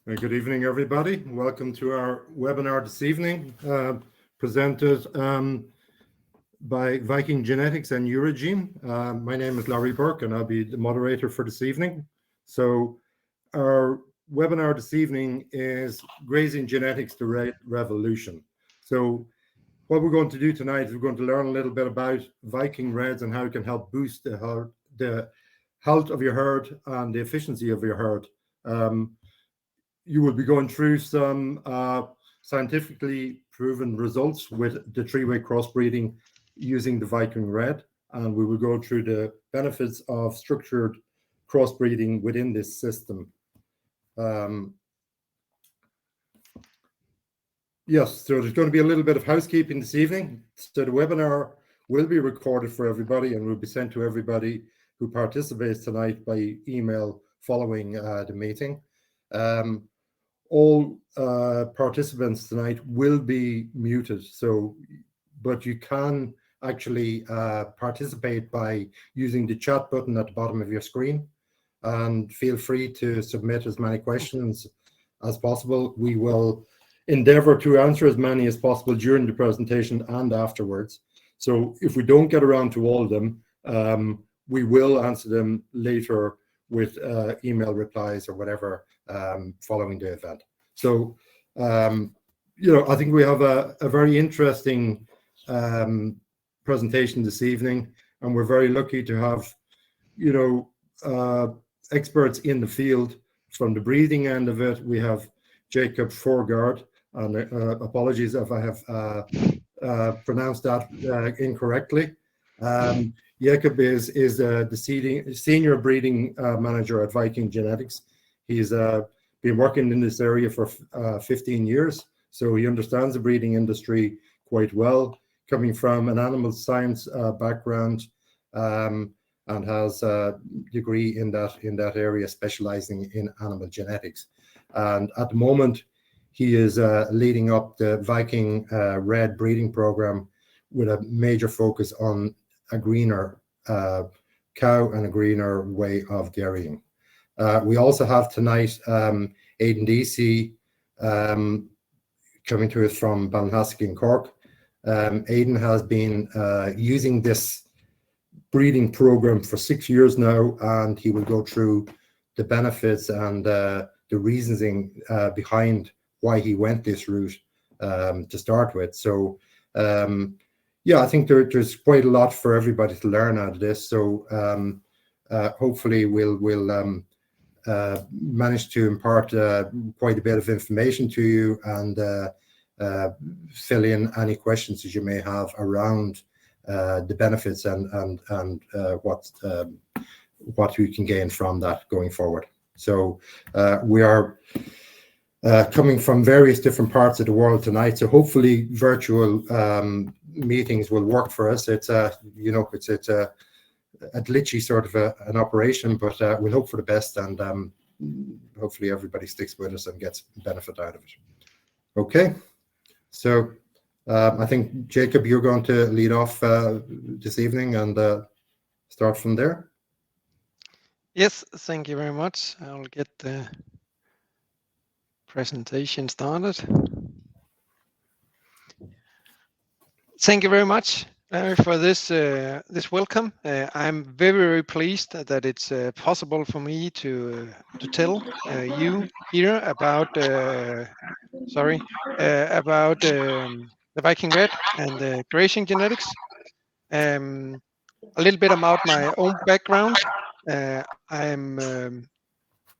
Good evening, everybody. Welcome to our webinar this evening, presented by VikingGenetics and Eurogene. My name is Larry Burke, and I'll be the moderator for this evening. So our webinar this evening is Grazing Genetics, the Red Revolution. So what we're going to do tonight is we're going to learn a little bit about VikingReds and how it can help boost the health of your herd and the efficiency of your herd. You will be going through some scientifically proven results with the three-way crossbreeding using the VikingRed, and we will go through the benefits of structured crossbreeding within this system. Yes, so there's going to be a little bit of housekeeping this evening. So the webinar will be recorded for everybody and will be sent to everybody who participates tonight by email following the meeting. All participants tonight will be muted, but you can actually participate by using the chat button at the bottom of your screen, and feel free to submit as many questions as possible. We will endeavor to answer as many as possible during the presentation and afterwards. So if we don't get around to all of them, we will answer them later with email replies or whatever following the event. So, I think we have a very interesting presentation this evening, and we're very lucky to have, experts in the field. From the breeding end of it, we have Jakob Voergaard, and apologies if I have pronounced that incorrectly. Jakob is the senior breeding manager at VikingGenetics. He's been working in this area for 15 years, so he understands the breeding industry quite well, coming from an animal science background, and has a degree in that area, specializing in animal genetics. And at the moment, he is leading up the VikingRed breeding program with a major focus on a greener cow and a greener way of dairying. We also have tonight Aidan Deasy coming to us from Ballyhassig in Cork. Aidan has been using this breeding program for 6 years now, and he will go through the benefits and the reasoning behind why he went this route to start with. So I think there's quite a lot for everybody to learn out of this. So hopefully we'll manage to impart quite a bit of information to you, and fill in any questions that you may have around the benefits and what you can gain from that going forward. So we are coming from various different parts of the world tonight, so hopefully virtual meetings will work for us. It's a glitchy sort of an operation, but we'll hope for the best, and hopefully everybody sticks with us and gets benefit out of it. Okay, so I think Jakob, you're going to lead off this evening and start from there. Yes, thank you very much. I'll get the presentation started. Thank you very much, Larry, for this welcome. I'm very pleased that it's possible for me to tell you here about the VikingRed and the Grazing Genetics. A little bit about my own background. I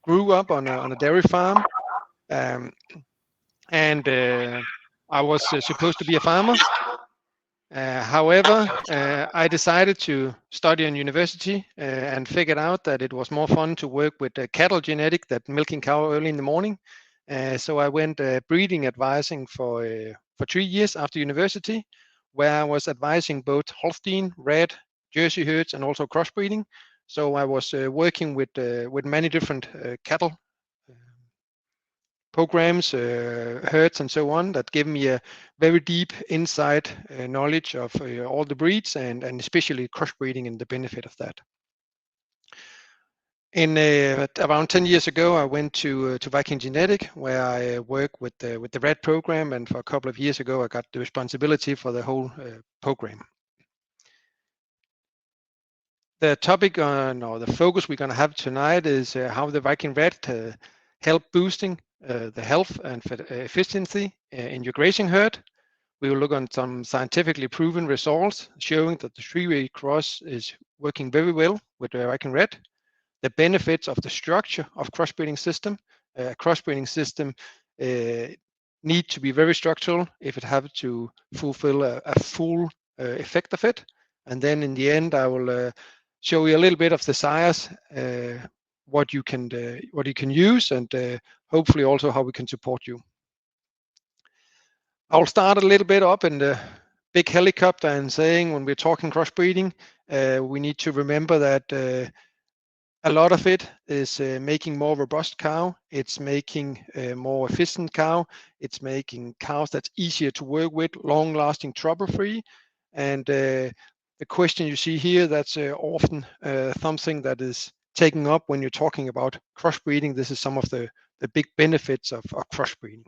grew up on a dairy farm, and I was supposed to be a farmer. However, I decided to study in university and figured out that it was more fun to work with cattle genetic than milking cow early in the morning. So I went breeding advising for 3 years after university, where I was advising both Holstein, Red, Jersey herds, and also crossbreeding. So I was working with many different cattle programs, herds, and so on, that give me a very deep insight knowledge of all the breeds, and especially crossbreeding and the benefit of that. Around 10 years ago, I went to VikingGenetics, where I work with the RED program, and for a couple of years ago, I got the responsibility for the whole program. The topic or the focus we're going to have tonight is how the VikingRed help boosting the health and efficiency in your grazing herd. We will look on some scientifically proven results showing that the three-way cross is working very well with the VikingRed. The benefits of the structure of crossbreeding system. Crossbreeding system need to be very structural if it have to fulfill a full effect of it. And then in the end, I will show you a little bit of the science, what you can use, and hopefully also how we can support you. I'll start a little bit up in the big helicopter and saying when we're talking crossbreeding, we need to remember that a lot of it is making more robust cow. It's making more efficient cow. It's making cows that's easier to work with, long-lasting, trouble-free. And the question you see here, that's often something that is taken up when you're talking about crossbreeding. This is some of the big benefits of crossbreeding.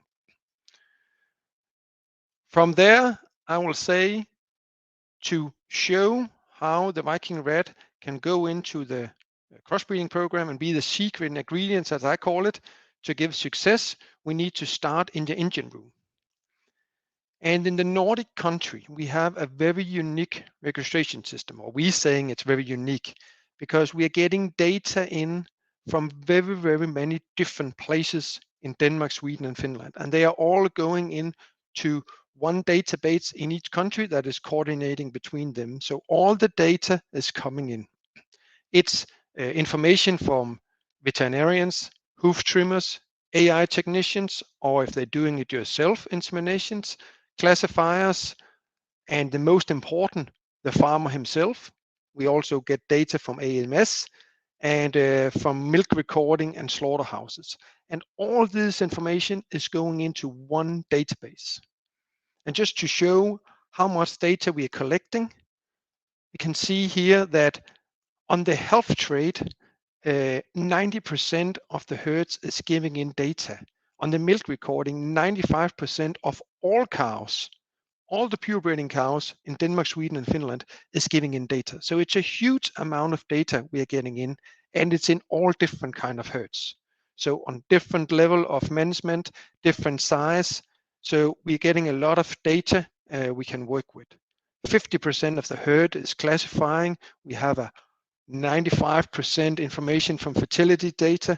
From there, I will say to show how the VikingRed can go into the crossbreeding program and be the secret ingredients, as I call it, to give success, we need to start in the engine room. And in the Nordic country, we have a very unique registration system, or we're saying it's very unique because we are getting data in from very, very many different places in Denmark, Sweden, and Finland. And they are all going into one database in each country that is coordinating between them. So all the data is coming in. It's information from veterinarians, hoof trimmers, AI technicians, or if they're doing it yourself, inseminations, classifiers, and the most important, the farmer himself. We also get data from AMS and from milk recording and slaughterhouses. And all this information is going into one database. And just to show how much data we are collecting, you can see here that on the health trade, 90% of the herds is giving in data. On the milk recording, 95% of all cows, all the pure breeding cows in Denmark, Sweden, and Finland is giving in data. So it's a huge amount of data we are getting in, and it's in all different kind of herds. So on different level of management, different size. So we're getting a lot of data we can work with. 50% of the herd is classifying. We have a 95% information from fertility data.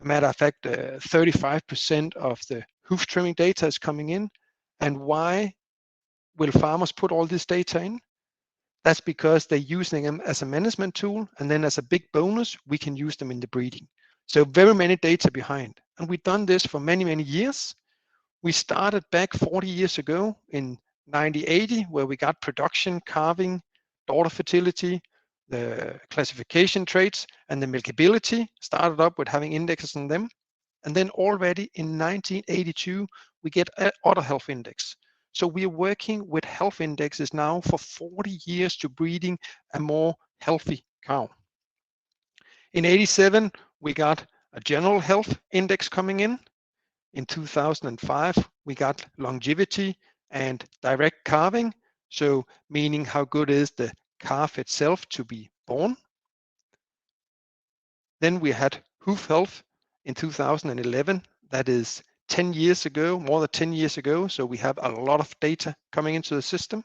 A matter of fact, 35% of the hoof trimming data is coming in. And why will farmers put all this data in? That's because they're using them as a management tool, and then as a big bonus, we can use them in the breeding. So very many data behind. And we've done this for many, many years. We started back 40 years ago in 1980, where we got production, calving, daughter fertility, the classification traits, and the milkability. Started up with having indexes on them. And then already in 1982, we get an udder health index. So we are working with health indexes now for 40 years to breeding a more healthy cow. In 87, we got a general health index coming in. In 2005, we got longevity and direct calving. So meaning how good is the calf itself to be born. Then we had hoof health in 2011. That is 10 years ago, more than 10 years ago. So we have a lot of data coming into the system.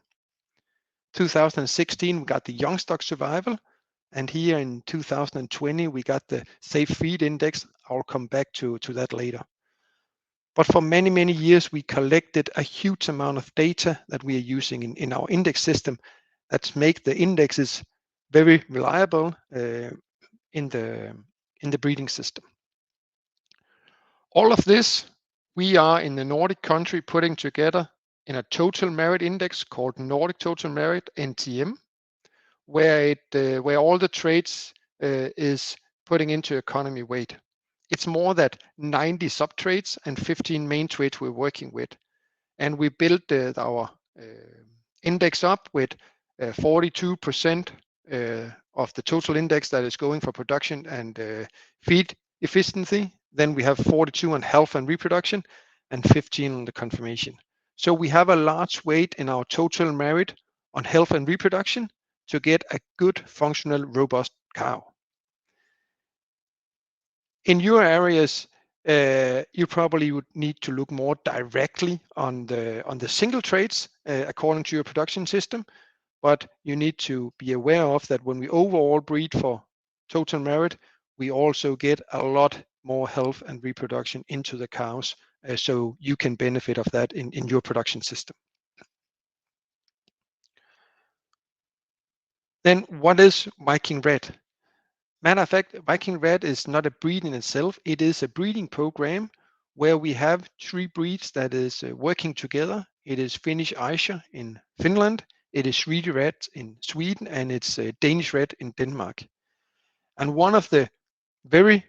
2016, we got the young stock survival. And here in 2020, we got the safe feed index. I'll come back to that later. But for many, many years, we collected a huge amount of data that we are using in our index system that make the indexes very reliable in the breeding system. All of this, we are in the Nordic country putting together in a total merit index called Nordic Total Merit, NTM, where all the traits is putting into economy weight. It's more than 90 sub-traits and 15 main traits we're working with. And we built our index up with 42% of the total index that is going for production and feed efficiency. Then we have 42 on health and reproduction and 15 on the confirmation. So we have a large weight in our total merit on health and reproduction to get a good, functional, robust cow. In your areas, you probably would need to look more directly on the single traits according to your production system, but you need to be aware of that when we overall breed for total merit, we also get a lot more health and reproduction into the cows, so you can benefit of that in your production system. Then what is VikingRed? Matter of fact, VikingRed is not a breed in itself. It is a breeding program where we have 3 breeds that is working together. It is Finnish Ayrshire in Finland, it is Swedish Red in Sweden, and it's Danish Red in Denmark. And one of the very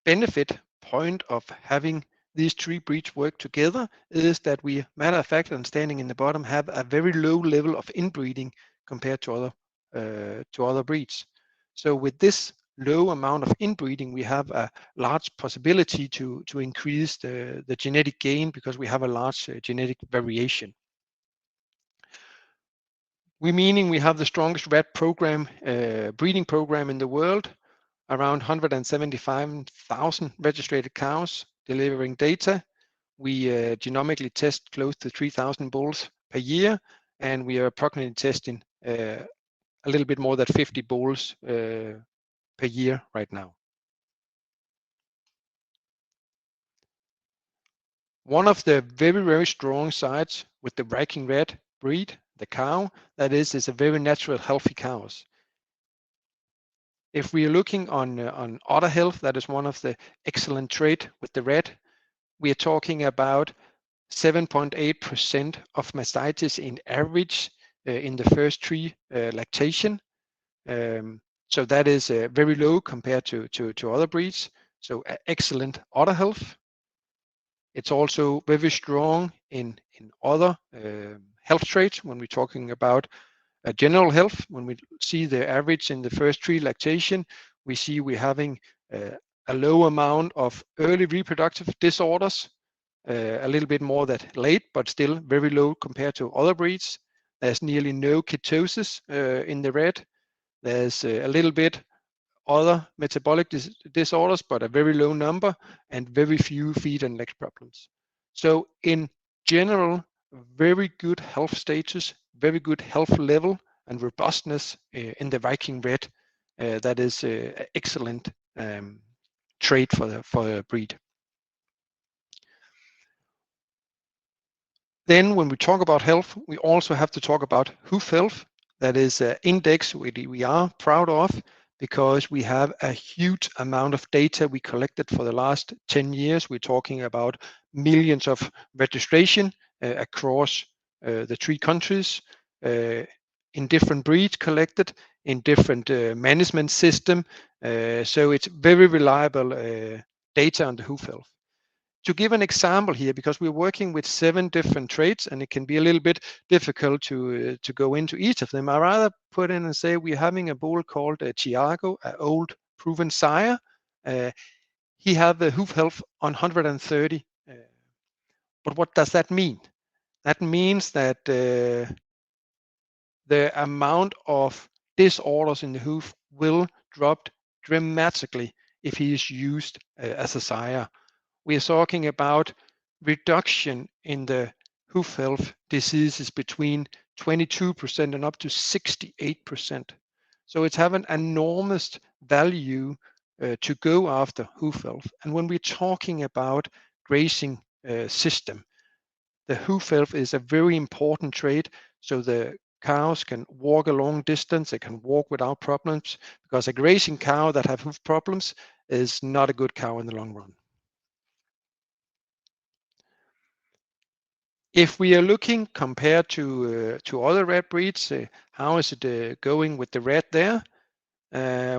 benefit point of having these 3 breeds work together is that we, matter of fact, and standing in the bottom, have a very low level of inbreeding compared to other breeds. So with this low amount of inbreeding, we have a large possibility to increase the genetic gain because we have a large genetic variation. Meaning we have the strongest red program, breeding program in the world, around 175,000 registered cows delivering data. We genomically test close to 3,000 bulls per year, and we are approximately testing a little bit more than 50 bulls per year right now. One of the very, very strong sides with the VikingRed breed, the cow, that is a very natural, healthy cows. If we are looking on udder health, that is one of the excellent trait with the red. We are talking about 7.8% of mastitis in average in the first 3 lactation. So that is very low compared to other breeds. So excellent udder health. It's also very strong in other health traits when we're talking about general health. When we see the average in the first 3 lactation, we see we're having a low amount of early reproductive disorders, a little bit more than late, but still very low compared to other breeds. There's nearly no ketosis in the red. There's a little bit other metabolic disorders, but a very low number, and very few feet and leg problems. So in general, very good health status, very good health level and robustness in the VikingRed. That is excellent trait for the breed. Then when we talk about health, we also have to talk about hoof health. That is an index we are proud of because we have a huge amount of data we collected for the last 10 years. We're talking about millions of registration across the 3 countries in different breeds collected, in different management system. So it's very reliable data on the hoof health. To give an example here, because we're working with 7 different traits and it can be a little bit difficult to go into each of them, I rather put in and say we're having a bull called Tiago, an old proven sire. He had the hoof health on 130. But what does that mean? That means that the amount of disorders in the hoof will drop dramatically if he is used as a sire. We are talking about reduction in the hoof health diseases between 22% and up to 68%. So it's having enormous value to go after hoof health. And when we're talking about grazing system, the hoof health is a very important trait. So the cows can walk a long distance, they can walk without problems, because a grazing cow that have hoof problems is not a good cow in the long run. If we are looking compared to other red breeds, how is it going with the red there?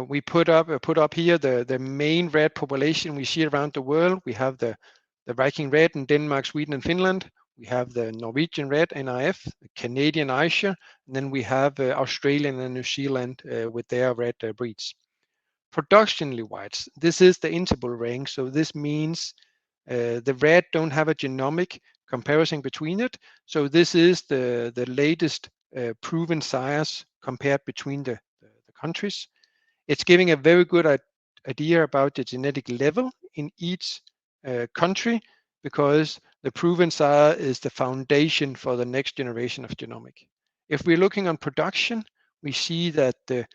We put up here the main red population we see around the world. We have the VikingRed in Denmark, Sweden, and Finland. We have the Norwegian Red NIF, the Canadian Ayrshire, and then we have Australian and New Zealand with their red breeds. Productionally wise, this is the interval range, so this means the red don't have a genomic comparison between it. So this is the latest proven sires compared between the countries. It's giving a very good idea about the genetic level in each country, because the proven sire is the foundation for the next generation of genomic. If we're looking on production, we see that the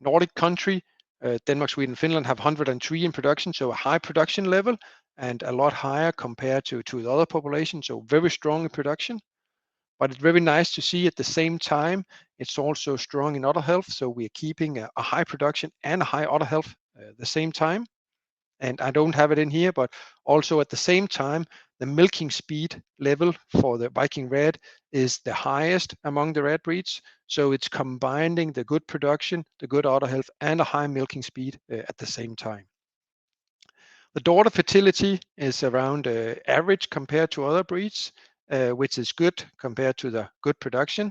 Nordic country, Denmark, Sweden, Finland, have 103 in production, so a high production level and a lot higher compared to the other populations, so very strong in production. But it's very nice to see at the same time it's also strong in udder health, so we're keeping a high production and a high udder health at the same time. And I don't have it in here, but also at the same time, the milking speed level for the Viking Red is the highest among the red breeds. So it's combining the good production, the good udder health, and a high milking speed at the same time. The daughter fertility is around average compared to other breeds, which is good compared to the good production.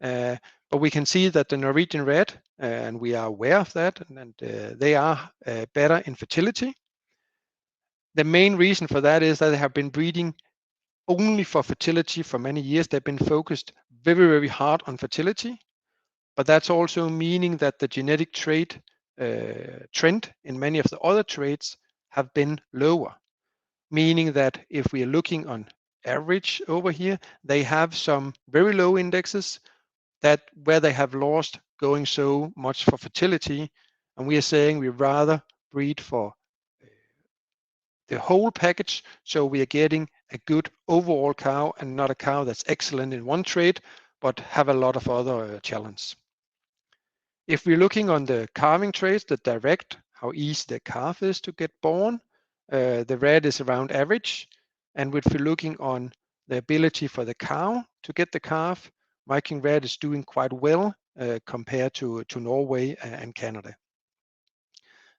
But we can see that the Norwegian Red, and we are aware of that, and they are better in fertility. The main reason for that is that they have been breeding only for fertility for many years. They've been focused very, very hard on fertility, but that's also meaning that the genetic trait trend in many of the other traits have been lower, meaning that if we are looking on average over here, they have some very low indexes that where they have lost going so much for fertility, and we are saying we rather breed for the whole package, so we are getting a good overall cow and not a cow that's excellent in one trait but have a lot of other challenges. If we're looking on the calving traits, the direct, how easy the calf is to get born, the red is around average. And if we're looking on the ability for the cow to get the calf, Viking Red is doing quite well compared to Norway and Canada.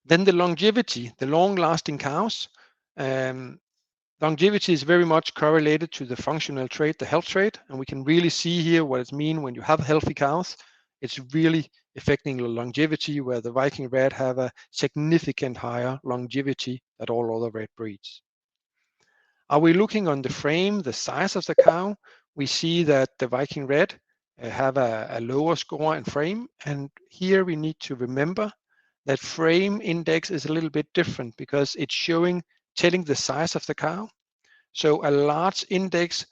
Then the longevity, the long-lasting cows. Longevity is very much correlated to the functional trait, the health trait, and we can really see here what it means when you have healthy cows. It's really affecting the longevity, where the Viking Red have a significant higher longevity than all other red breeds. Are we looking on the frame, the size of the cow? We see that the Viking Red have a lower score in frame, and here we need to remember that frame index is a little bit different because it's telling the size of the cow. So a large index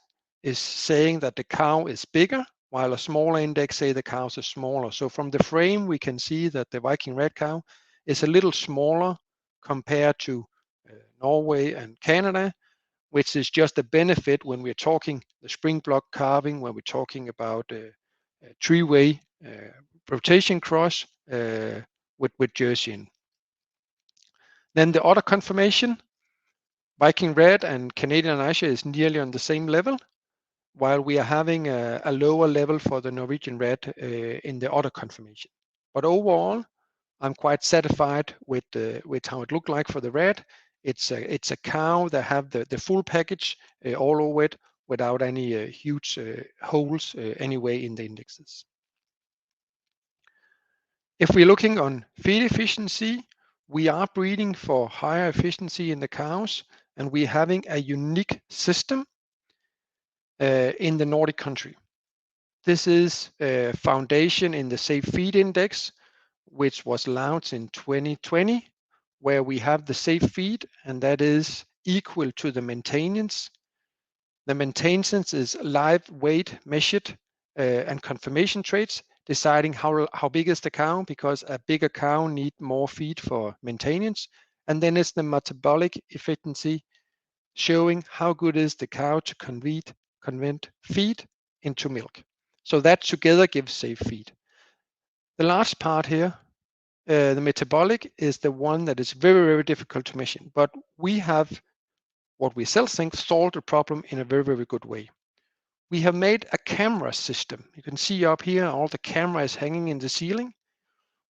is saying that the cow is bigger, while a smaller index say the cows are smaller. So from the frame, we can see that the Viking Red cow is a little smaller compared to Norway and Canada, which is just a benefit when we're talking the spring block calving, when we're talking about a three-way rotation cross with Jersey. Then the other conformation, Viking Red and Canadian Ayrshire is nearly on the same level, while we are having a lower level for the Norwegian Red in the other conformation. But overall, I'm quite satisfied with how it looked like for the red. It's a cow that have the full package all over it without any huge holes anyway in the indexes. If we're looking on feed efficiency, we are breeding for higher efficiency in the cows, and we're having a unique system in the Nordic country. This is a foundation in the Safe Feed Index, which was launched in 2020, where we have the safe feed, and that is equal to the maintenance. The maintenance is live weight measured and confirmation traits, deciding how big is the cow, because a bigger cow need more feed for maintenance. And then it's the metabolic efficiency, showing how good is the cow to convert feed into milk. So that together gives safe feed. The last part here, the metabolic, is the one that is very, very difficult to measure. But we have what we still think solved the problem in a very, very good way. We have made a camera system. You can see up here all the cameras hanging in the ceiling,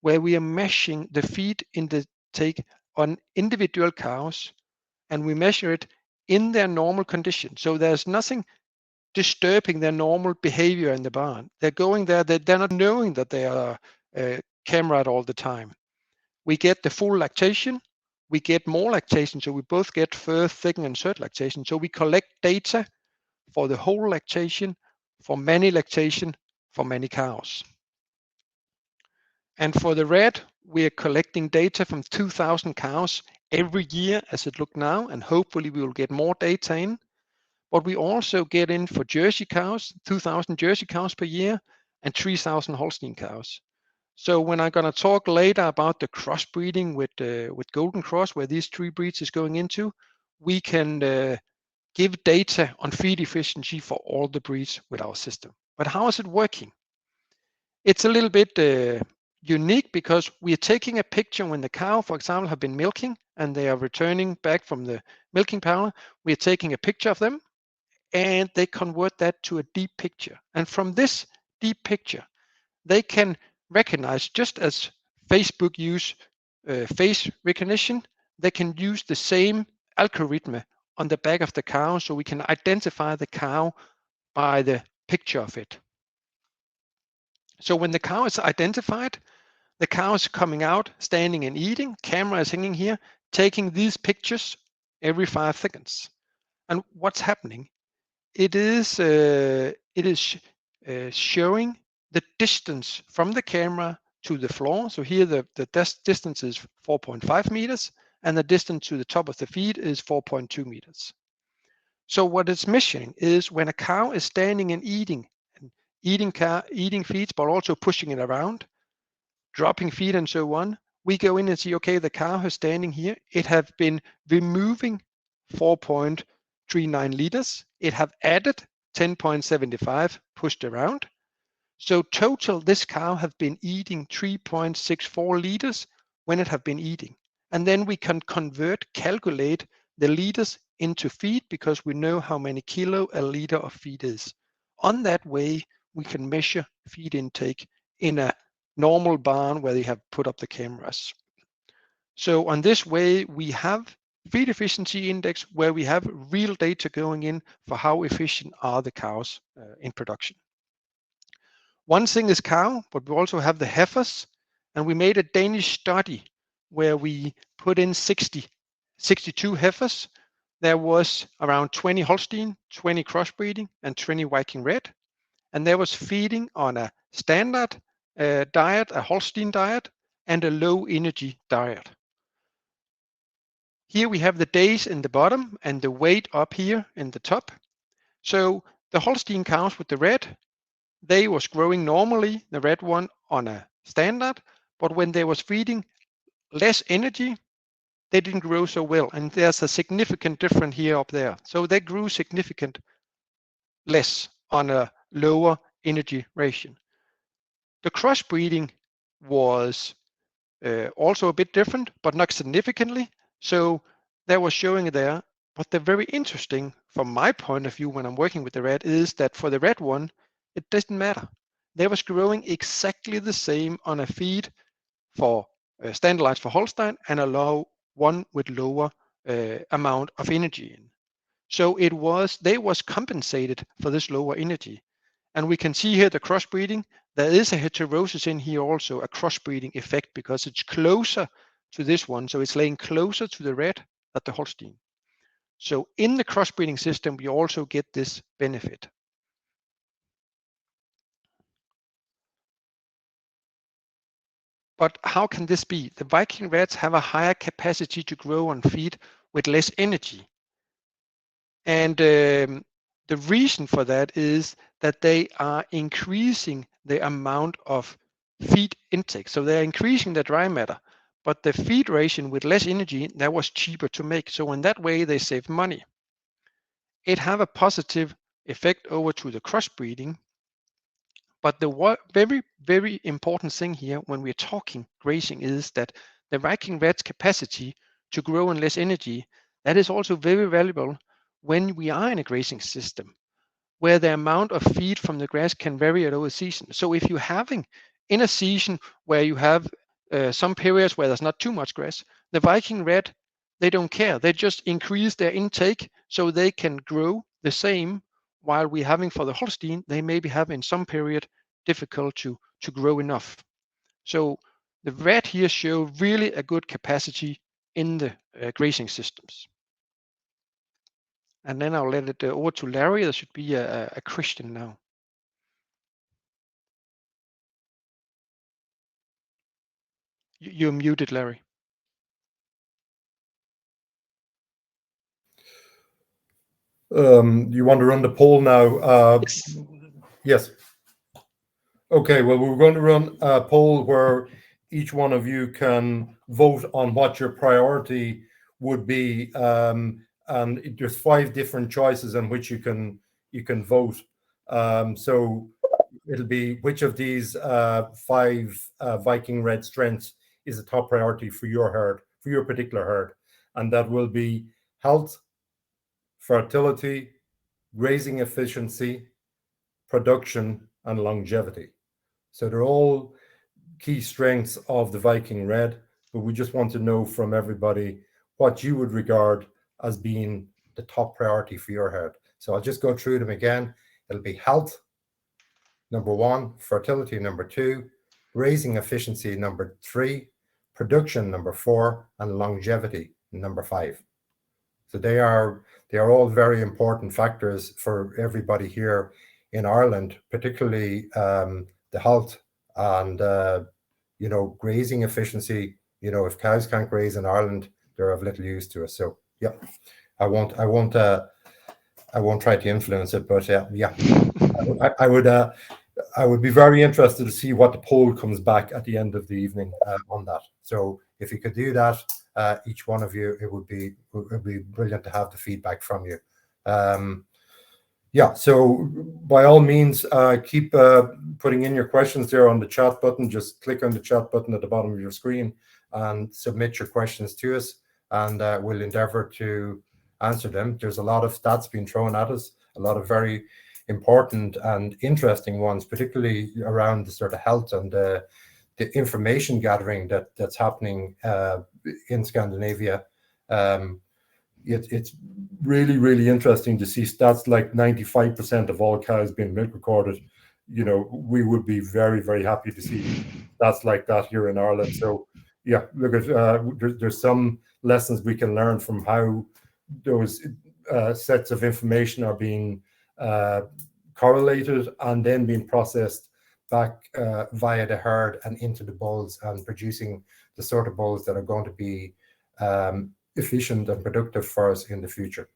where we are measuring the feed intake on individual cows, and we measure it in their normal condition. So there's nothing disturbing their normal behavior in the barn. They're going there, they're not knowing that they are cameraed all the time. We get the full lactation, we get more lactation, so we both get first, second, and third lactation. So we collect data for the whole lactation, for many lactation, for many cows. And for the red, we are collecting data from 2,000 cows every year as it looks now, and hopefully we will get more data in. But we also get in for Jersey cows, 2,000 Jersey cows per year, and 3,000 Holstein cows. So when I'm going to talk later about the crossbreeding with Golden Cross, where these 3 breeds is going into, we can give data on feed efficiency for all the breeds with our system. But how is it working? It's a little bit unique because we are taking a picture when the cow, for example, have been milking and they are returning back from the milking parlor. We are taking a picture of them and they convert that to a deep picture. And from this deep picture, they can recognize, just as Facebook use face recognition, they can use the same algorithm on the back of the cow, so we can identify the cow by the picture of it. So when the cow is identified, the cow is coming out, standing and eating, camera is hanging here, taking these pictures every 5 seconds. And what's happening? It is showing the distance from the camera to the floor. So here the distance is 4.5 meters, and the distance to the top of the feed is 4.2 meters. So what it's measuring is when a cow is standing and eating feeds, but also pushing it around, dropping feed and so on, we go in and see, okay, the cow is standing here. It have been removing 4.39 liters. It have added 10.75 pushed around. So total, this cow have been eating 3.64 liters when it have been eating. And then we can calculate the liters into feed because we know how many kilo a liter of feed is. On that way, we can measure feed intake in a normal barn where they have put up the cameras. So on this way, we have feed efficiency index where we have real data going in for how efficient are the cows in production. One thing is cow, but we also have the heifers, and we made a Danish study where we put in 62 heifers. There was around 20 Holstein, 20 crossbreeding, and 20 VikingRed, and there was feeding on a standard diet, a Holstein diet, and a low energy diet. Here we have the days in the bottom and the weight up here in the top. So the Holstein cows with the red, they was growing normally, the red one on a standard, but when they was feeding less energy, they didn't grow so well. And there's a significant difference here up there. So they grew significant less on a lower energy ration. The crossbreeding was also a bit different, but not significantly. So that was showing there. But the very interesting, from my point of view, when I'm working with the red, is that for the red one, it doesn't matter. They was growing exactly the same on a feed for standardized for Holstein and a low one with lower amount of energy in. So they was compensated for this lower energy. And we can see here the crossbreeding. There is a heterosis in here also, a crossbreeding effect, because it's closer to this one. So it's laying closer to the red than the Holstein. So in the crossbreeding system, we also get this benefit. But how can this be? The VikingReds have a higher capacity to grow on feed with less energy. And the reason for that is that they are increasing the amount of feed intake. So they're increasing the dry matter, but the feed ration with less energy, that was cheaper to make. So in that way, they save money. It have a positive effect over to the crossbreeding. But the very, very important thing here when we're talking grazing is that the VikingRed's capacity to grow in less energy, that is also very valuable when we are in a grazing system where the amount of feed from the grass can vary over a season. So if you're having in a season where you have some periods where there's not too much grass, the VikingRed they don't care. They just increase their intake so they can grow the same, while we're having for the Holstein, they maybe have in some period difficult to grow enough. So the red here show really a good capacity in the grazing systems. And then I'll let it over to Larry. There should be a question now. You're muted, Larry. You want to run the poll now? Yes. Yes. Okay, well, we're going to run a poll where each one of you can vote on what your priority would be. And there's 5 different choices on which you can vote. So it'll be which of these 5 VikingRed strengths is a top priority for your herd, for your particular herd. And that will be health, fertility, grazing efficiency, production, and longevity. So they're all key strengths of the VikingRed, but we just want to know from everybody what you would regard as being the top priority for your herd. So I'll just go through them again. It'll be health, number 1, fertility, number 2, grazing efficiency, number 3, production, number 4, and longevity, number 5. So they are all very important factors for everybody here in Ireland, particularly the health and grazing efficiency. If cows can't graze in Ireland, they're of little use to us. So yeah, I won't try to influence it, but yeah, I would be very interested to see what the poll comes back at the end of the evening on that. So if you could do that, each one of you, it would be brilliant to have the feedback from you. Yeah, so by all means, keep putting in your questions there on the chat button. Just click on the chat button at the bottom of your screen and submit your questions to us, and we'll endeavor to answer them. There's a lot of stats being thrown at us, a lot of very important and interesting ones, particularly around the sort of health and the information gathering that's happening in Scandinavia. It's really, really interesting to see stats like 95% of all cows being milk recorded. We would be very, very happy to see stats like that here in Ireland. So yeah, look at there's some lessons we can learn from how those sets of information are being correlated and then being processed back via the herd and into the bulls and producing the sort of bulls that are going to be efficient and productive for us in the future.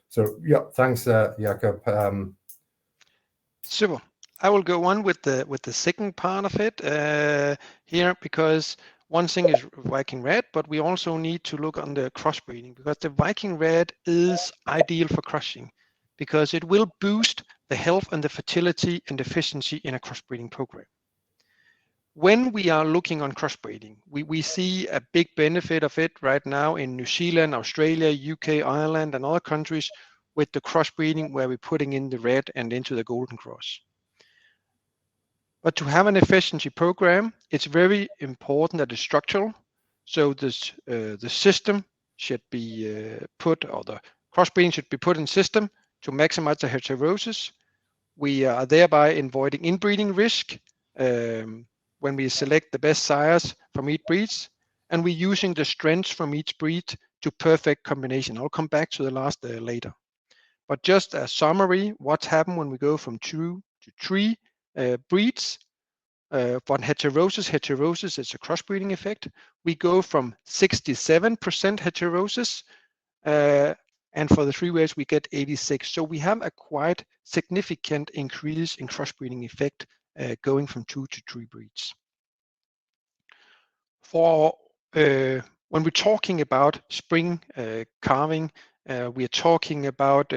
So yeah, thanks, Jakob. Super. I will go on with the second part of it here, because one thing is VikingRed, but we also need to look on the crossbreeding, because the VikingRed is ideal for crushing, because it will boost the health and the fertility and efficiency in a crossbreeding program. When we are looking on crossbreeding, we see a big benefit of it right now in New Zealand, Australia, UK, Ireland, and other countries with the crossbreeding, where we're putting in the red and into the golden cross. But to have an efficiency program, it's very important that it's structural. So this the system should be put, or the crossbreeding should be put in system to maximize the heterosis. We are thereby avoiding inbreeding risk when we select the best sires from each breeds, and we're using the strengths from each breed to perfect combination. I'll come back to the last later. But just a summary, what's happened when we go from 2 to 3 breeds. For heterosis is a crossbreeding effect. We go from 67% heterosis, and for the 3 ways we get 86. So we have a quite significant increase in crossbreeding effect going from 2 to 3 breeds. For when we're talking about spring calving, we are talking about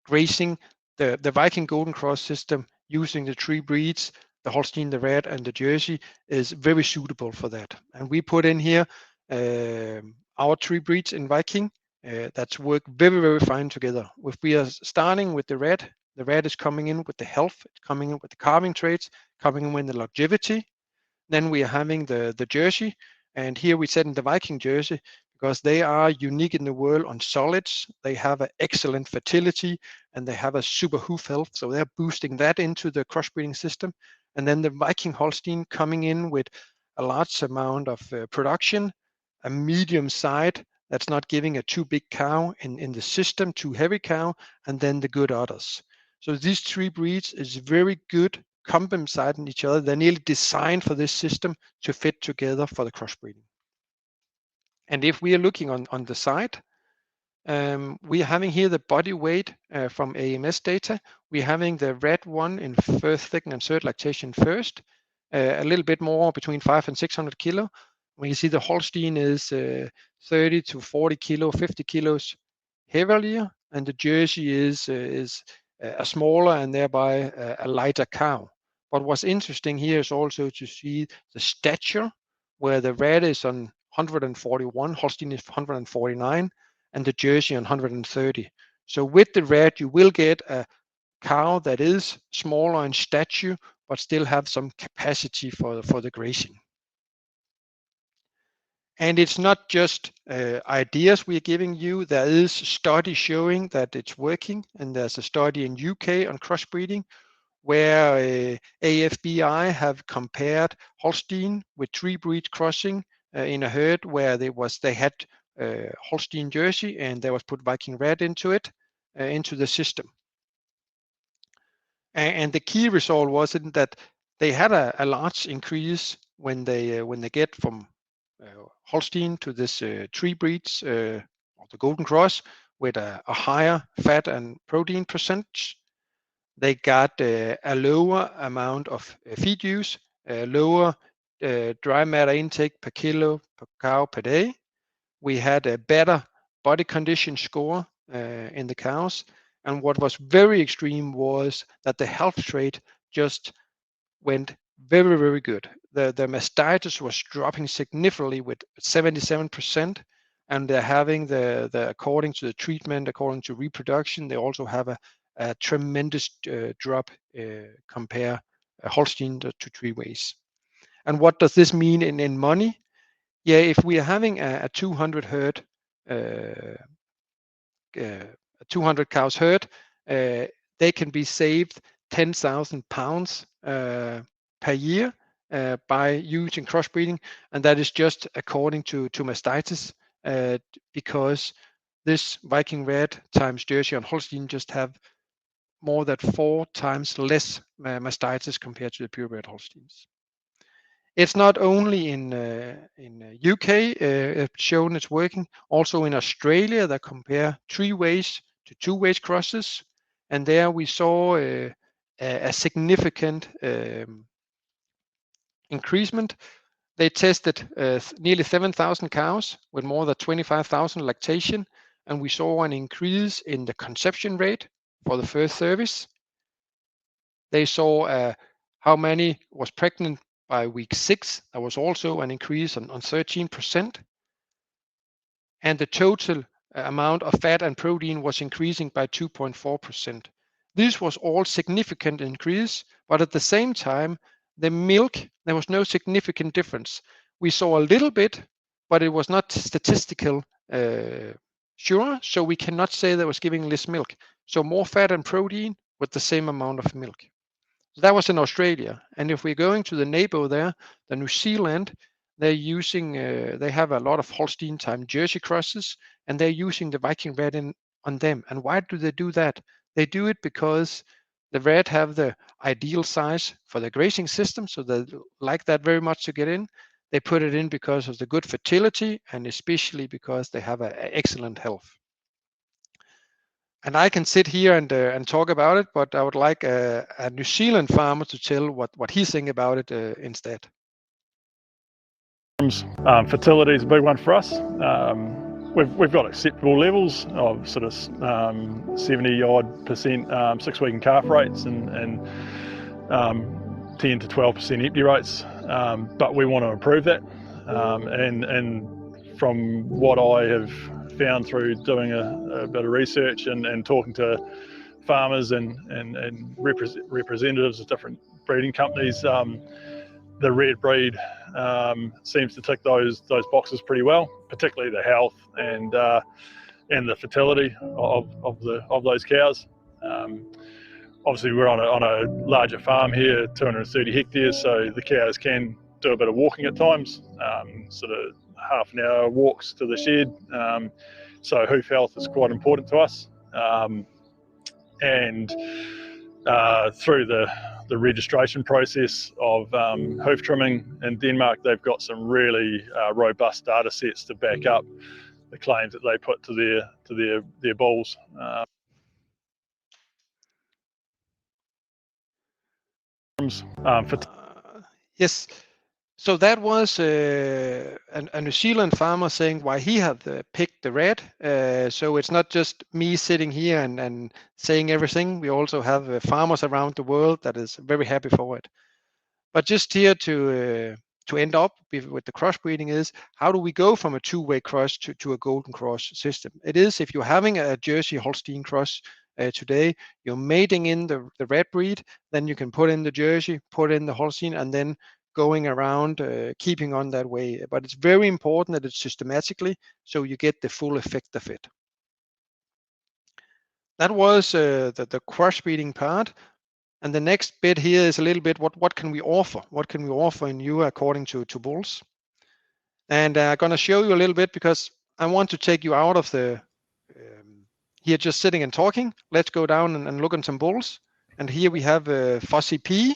grazing. The Viking Golden Cross system using the 3 breeds, the Holstein, the Red, and the Jersey, is very suitable for that. And we put in here our 3 breeds in Viking that's work very, very fine together. If we are starting with the red is coming in with the health, it's coming in with the calving traits, coming in with the longevity. Then we are having the Jersey, and here we set in the Viking Jersey because they are unique in the world on solids. They have an excellent fertility and they have a super hoof health. So they're boosting that into the crossbreeding system. And then the Viking Holstein coming in with a large amount of production, a medium side that's not giving a too big cow in the system, too heavy cow, and then the good udders. So these three breeds is very good complementing each other. They're nearly designed for this system to fit together for the crossbreeding. And if we are looking on the side, we are having here the body weight from AMS data. We're having the red one in first thicken and third lactation first, a little bit more between 500 and 600 kilo. When you see the Holstein is 30 to 40 kilo, 50 kilos heavier, and the Jersey is a smaller and thereby a lighter cow. But what's interesting here is also to see the stature, where the red is on 141, Holstein is 149, and the Jersey on 130. So with the red, you will get a cow that is smaller in stature, but still have some capacity for the grazing. And it's not just ideas we're giving you. There is study showing that it's working, and there's a study in UK on crossbreeding where AFBI have compared Holstein with three breed crossing in a herd where they had Holstein Jersey and there was put VikingRed into it, into the system. And the key result was that they had a large increase when they get from Holstein to this three breeds of the Golden Cross with a higher fat and protein percentage. They got a lower amount of feed use, a lower dry matter intake per kilo per cow per day. We had a better body condition score in the cows. And what was very extreme was that the health trait just went very, very good. The mastitis was dropping significantly with 77%. And they're having according to the treatment, according to reproduction, they also have a tremendous drop compare Holstein to three ways. And what does this mean in money? Yeah, if we are having a 200 herd, 200 cows herd, they can be saved 10,000 pounds per year by using crossbreeding, and that is just according to mastitis, because this VikingRed times Jersey and Holstein just have more than 4 times less mastitis compared to the purebred Holsteins. It's not only in UK it's shown it's working. Also in Australia, they compare three ways to two ways crosses, and there we saw a significant increasement. They tested nearly 7,000 cows with more than 25,000 lactation, and we saw an increase in the conception rate for the first service. They saw how many was pregnant by week 6. There was also an increase on 13%. And the total amount of fat and protein was increasing by 2.4%. This was all significant increase, but at the same time, the milk, there was no significant difference. We saw a little bit, but it was not statistical sure, so we cannot say that was giving less milk. So more fat and protein with the same amount of milk. So that was in Australia. And if we're going to the neighbor there, the New Zealand, they're using, they have a lot of Holstein time Jersey crosses, and they're using the VikingRed on them. And why do they do that? They do it because the red have the ideal size for the grazing system, so they like that very much to get in. They put it in because of the good fertility, and especially because they have an excellent health. And I can sit here and talk about it, but I would like a New Zealand farmer to tell what he's thinking about it instead. Fertility is a big one for us. We've got acceptable levels of sort of 70-odd% 6-week and calf rates and 10 to 12% empty rates, but we want to improve that. And from what I have found through doing a bit of research and talking to farmers and representatives of different breeding companies, the red breed seems to tick those boxes pretty well, particularly the health and the fertility of those cows. Obviously, we're on a larger farm here, 230 hectares, so the cows can do a bit of walking at times, sort of half an hour walks to the shed. So hoof health is quite important to us. And through the registration process of hoof trimming in Denmark, they've got some really robust data sets to back up the claims that they put to their bulls. Yes. So that was a New Zealand farmer saying why he had picked the red. So it's not just me sitting here and saying everything. We also have farmers around the world that is very happy for it. But just here to end up with the crossbreeding is, how do we go from a two-way cross to a golden cross system? It is, if you're having a Jersey Holstein cross today, you're mating in the red breed, then you can put in the Jersey, put in the Holstein, and then going around keeping on that way. But it's very important that it's systematically, so you get the full effect of it. That was the crossbreeding part. And the next bit here is a little bit what can we offer? What can we offer in you according to bulls? And I'm going to show you a little bit, because I want to take you out of the here just sitting and talking. Let's go down and look at some bulls. And here we have Fuzzy P,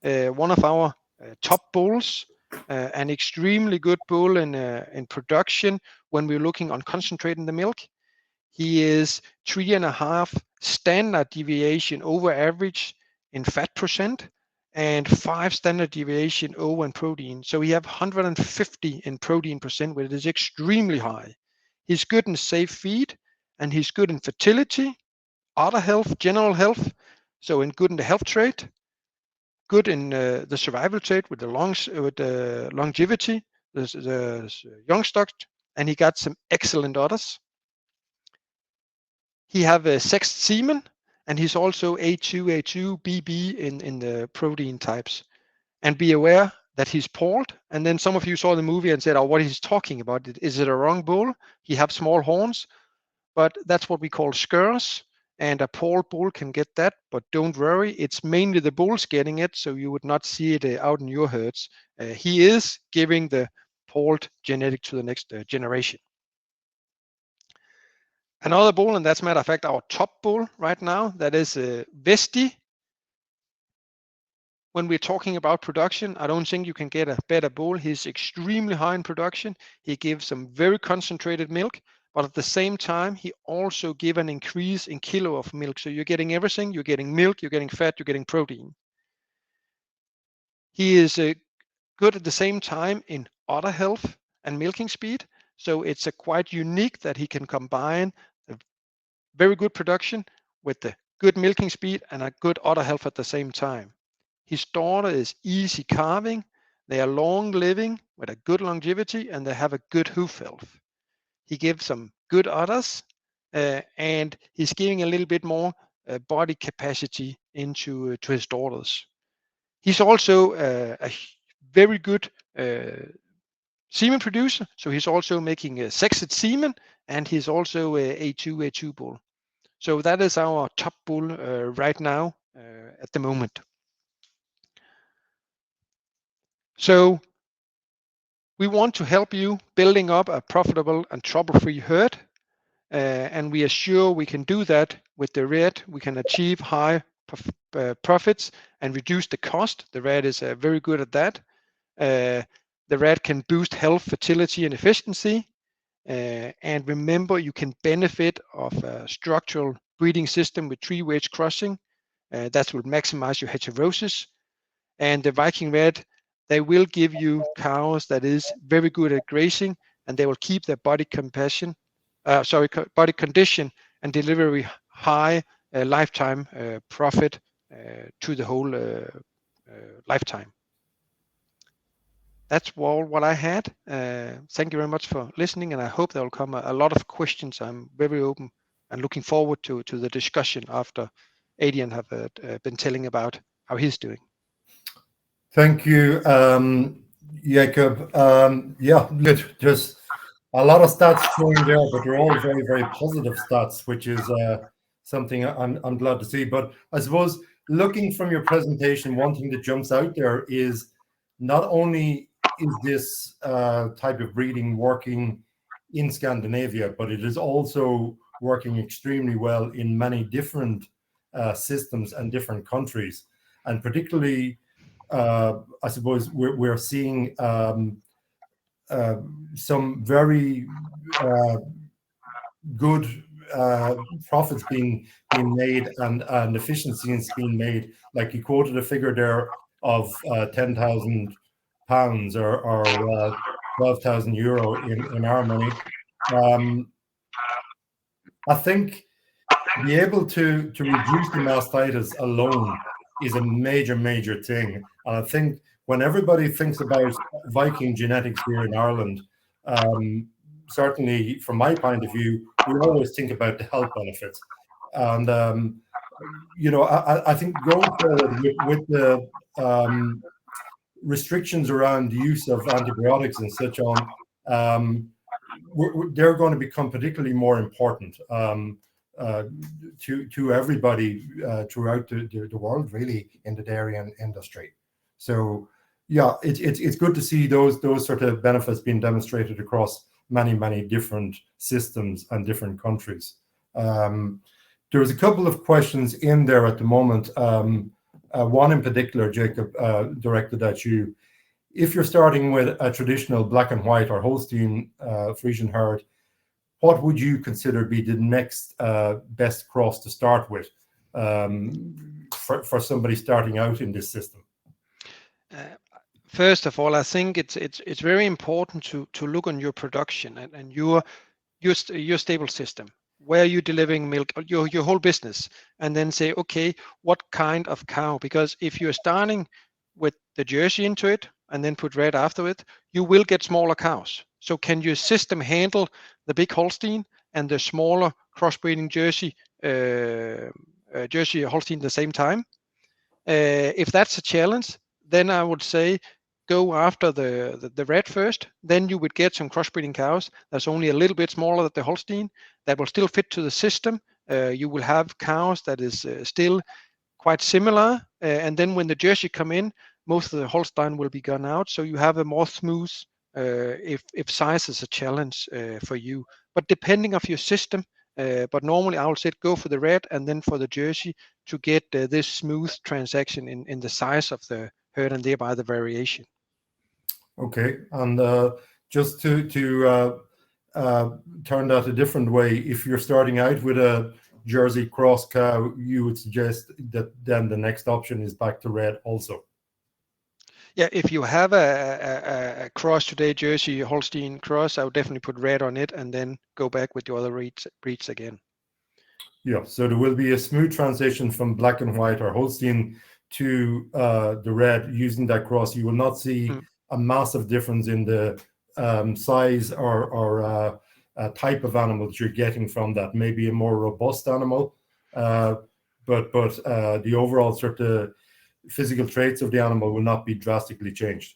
one of our top bulls, an extremely good bull in production when we're looking on concentrating the milk. He is 3.5 standard deviation over average in fat percent and 5 standard deviation over in protein. So we have 150 in protein percent, which is extremely high. He's good in safe feed, and he's good in fertility, udder health, general health. So good in the health trait, good in the survival trait with the longevity, the young stock, and he got some excellent udders. He have a sexed semen, and he's also A2, BB in the protein types. And be aware that he's pawled. And then some of you saw the movie and said, oh, what he's talking about, is it a wrong bull? He have small horns, but that's what we call skurs. And a pawled bull can get that, but don't worry, it's mainly the bulls getting it, so you would not see it out in your herds. He is giving the pawled genetic to the next generation. Another bull, and that's matter of fact our top bull right now, that is Vesti. When we're talking about production, I don't think you can get a better bull. He's extremely high in production. He gives some very concentrated milk, but at the same time, he also gives an increase in kilo of milk. So you're getting everything. You're getting milk, you're getting fat, you're getting protein. He is good at the same time in udder health and milking speed. So it's quite unique that he can combine a very good production with the good milking speed and a good udder health at the same time. His daughter is easy calving. They are long living with a good longevity, and they have a good hoof health. He gives some good udders, and he's giving a little bit more body capacity to his daughters. He's also a very good semen producer, so he's also making a sexed semen, and he's also a A2 bull. So that is our top bull right now at the moment. So we want to help you building up a profitable and trouble-free herd, and we are sure we can do that with the red. We can achieve high profits and reduce the cost. The red is very good at that. The red can boost health, fertility, and efficiency. And remember, you can benefit of a structural breeding system with 3-wedge crossing. That will maximize your heterosis. And the VikingRed, they will give you cows that is very good at grazing, and they will keep their body condition and deliver high lifetime profit to the whole lifetime. That's all what I had. Thank you very much for listening, and I hope there will come a lot of questions. I'm very open and looking forward to the discussion after Aidan have been telling about how he's doing. Thank you, Jakob. Yeah, good. There's a lot of stats showing there, but they're all very, very positive stats, which is something I'm glad to see. But I suppose looking from your presentation, one thing that jumps out there is not only is this type of breeding working in Scandinavia, but it is also working extremely well in many different systems and different countries, and particularly. I suppose we're seeing some very good profits being made and efficiencies being made. Like you quoted a figure there of £10,000 or €12,000 in our money. I think to be able to reduce the mastitis alone is a major thing. And I think when everybody thinks about VikingGenetics here in Ireland, certainly from my point of view, we always think about the health benefits. And, I think going forward with the restrictions around the use of antibiotics and such on, they're going to become particularly more important. To everybody throughout the world, really, in the dairy industry. So, yeah, it's good to see those sort of benefits being demonstrated across many different systems and different countries. There's a couple of questions in there at the moment. One in particular, Jakob, directed at you. If you're starting with a traditional black and white or Holstein Friesian herd, what would you consider be the next best cross to start with for somebody starting out in this system? First of all, I think it's very important to look on your production and your stable system, where you're delivering milk, your whole business, and then say, okay, what kind of cow? Because if you're starting with the Jersey into it and then put red after it, you will get smaller cows. So can your system handle the big Holstein and the smaller crossbreeding Jersey Holstein at the same time? If that's a challenge, then I would say go after the red first. Then you would get some crossbreeding cows that's only a little bit smaller than the Holstein that will still fit to the system. You will have cows that is still quite similar, and then when the Jersey come in, most of the Holstein will be gone out, so you have a more smooth if size is a challenge for you. But depending of your system, but normally I would say go for the red and then for the Jersey to get this smooth transaction in the size of the herd and thereby the variation. Okay, and just to turn that a different way, if you're starting out with a Jersey cross cow, you would suggest that then the next option is back to red also. Yeah, if you have a cross today, Jersey Holstein cross, I would definitely put red on it and then go back with the other breeds again. Yeah, so there will be a smooth transition from black and white or Holstein to the red using that cross. You will not see a massive difference in the size or type of animal that you're getting from that. Maybe a more robust animal, but the overall sort of physical traits of the animal will not be drastically changed.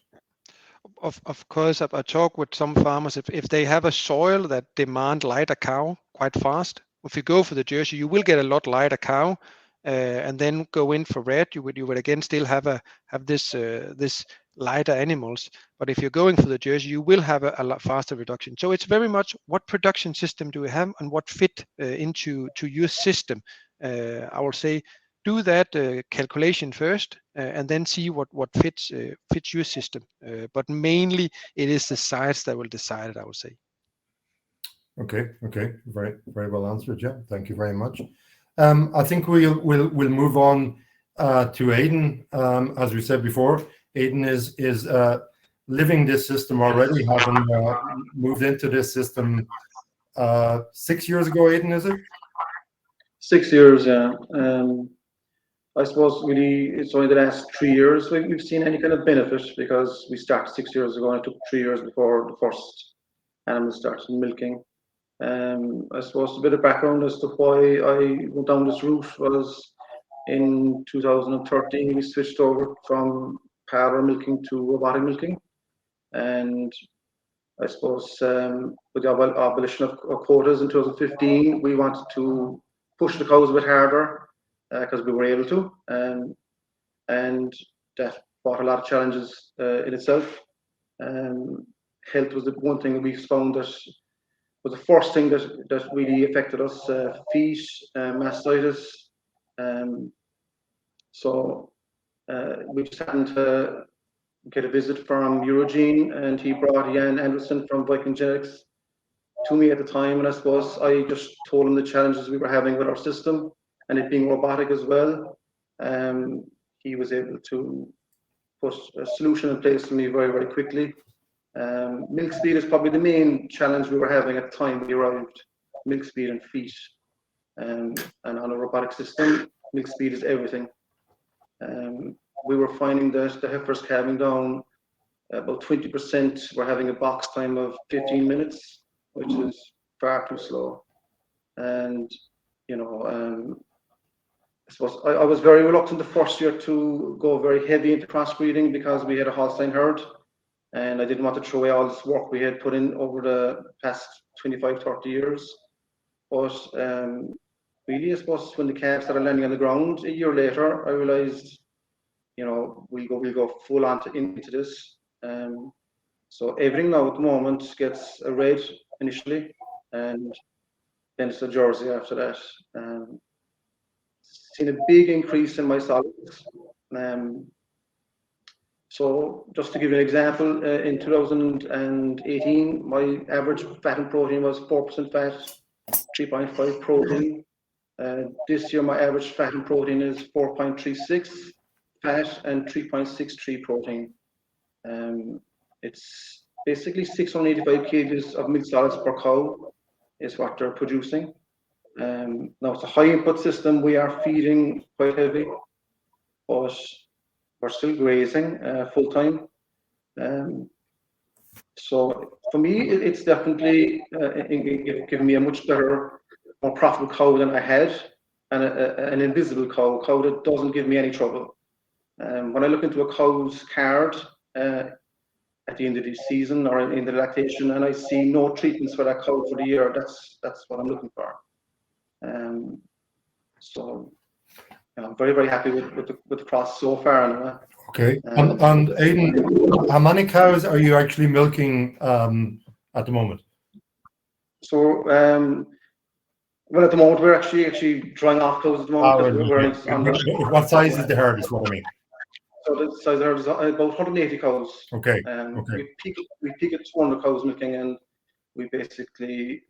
Of course, I talk with some farmers, if they have a soil that demand lighter cow quite fast, if you go for the Jersey, you will get a lot lighter cow, and then go in for red, you would again still have this lighter animals. But if you're going for the Jersey, you will have a lot faster reduction. So it's very much what production system do we have and what fit into your system. I will say do that calculation first and then see what fits your system. But mainly it is the size that will decide it, I would say. Okay, very well answered, yeah. Thank you very much. I think we'll move on to Aidan. As we said before, Aidan is living this system already, having moved into this system 6 years ago. Aidan, is it? 6 years, yeah. I suppose really it's only the last 3 years we've seen any kind of benefit, because we started 6 years ago and it took 3 years before the first animal started milking. I suppose a bit of background as to why I went down this route was in 2013 we switched over from parlour milking to robotic milking. And I suppose with the abolition of quotas in 2015, we wanted to push the cows a bit harder because we were able to, and that brought a lot of challenges in itself. Health was the one thing we found that was the first thing that really affected us: feet, mastitis. So we just happened to get a visit from Eurogene, and he brought Aidan Deasy from VikingGenetics to me at the time, and I suppose I just told him the challenges we were having with our system and it being robotic as well. He was able to put a solution in place for me very, very quickly. Milk speed is probably the main challenge we were having at the time we arrived. Milk speed and feet, and on a robotic system, milk speed is everything. We were finding that the heifers calving down about 20% were having a box time of 15 minutes, which is far too slow. And I suppose I was very reluctant the first year to go very heavy into crossbreeding because we had a Holstein herd, and I didn't want to throw away all this work we had put in over the past 25-30 years. But really, I suppose when the calves started landing on the ground a year later, I realized, we'll go full on into this. So everything now at the moment gets a red initially, and then it's a jersey after that. Seen a big increase in my solids. So just to give you an example, in 2018, my average fat and protein was 4% fat, 3.5 protein. This year, my average fat and protein is 4.36 fat and 3.63 protein. It's basically 685 kgs of milk solids per cow is what they're producing. Now it's a high input system. We are feeding quite heavy, but we're still grazing full time. So for me, it's definitely given me a much better, more profitable cow than I had, and an invisible cow that doesn't give me any trouble. When I look into a cow's card at the end of the season or in the lactation, and I see no treatments for that cow for the year, that's what I'm looking for. So I'm very, very happy with the cross so far. Anyway. Okay. And Aidan, how many cows are you actually milking at the moment? So well, at the moment we're actually drying off cows at the moment. What size is the herd is what I mean. So the size of the herd is about 180 cows. Okay. We peak at 200 cows milking, and we basically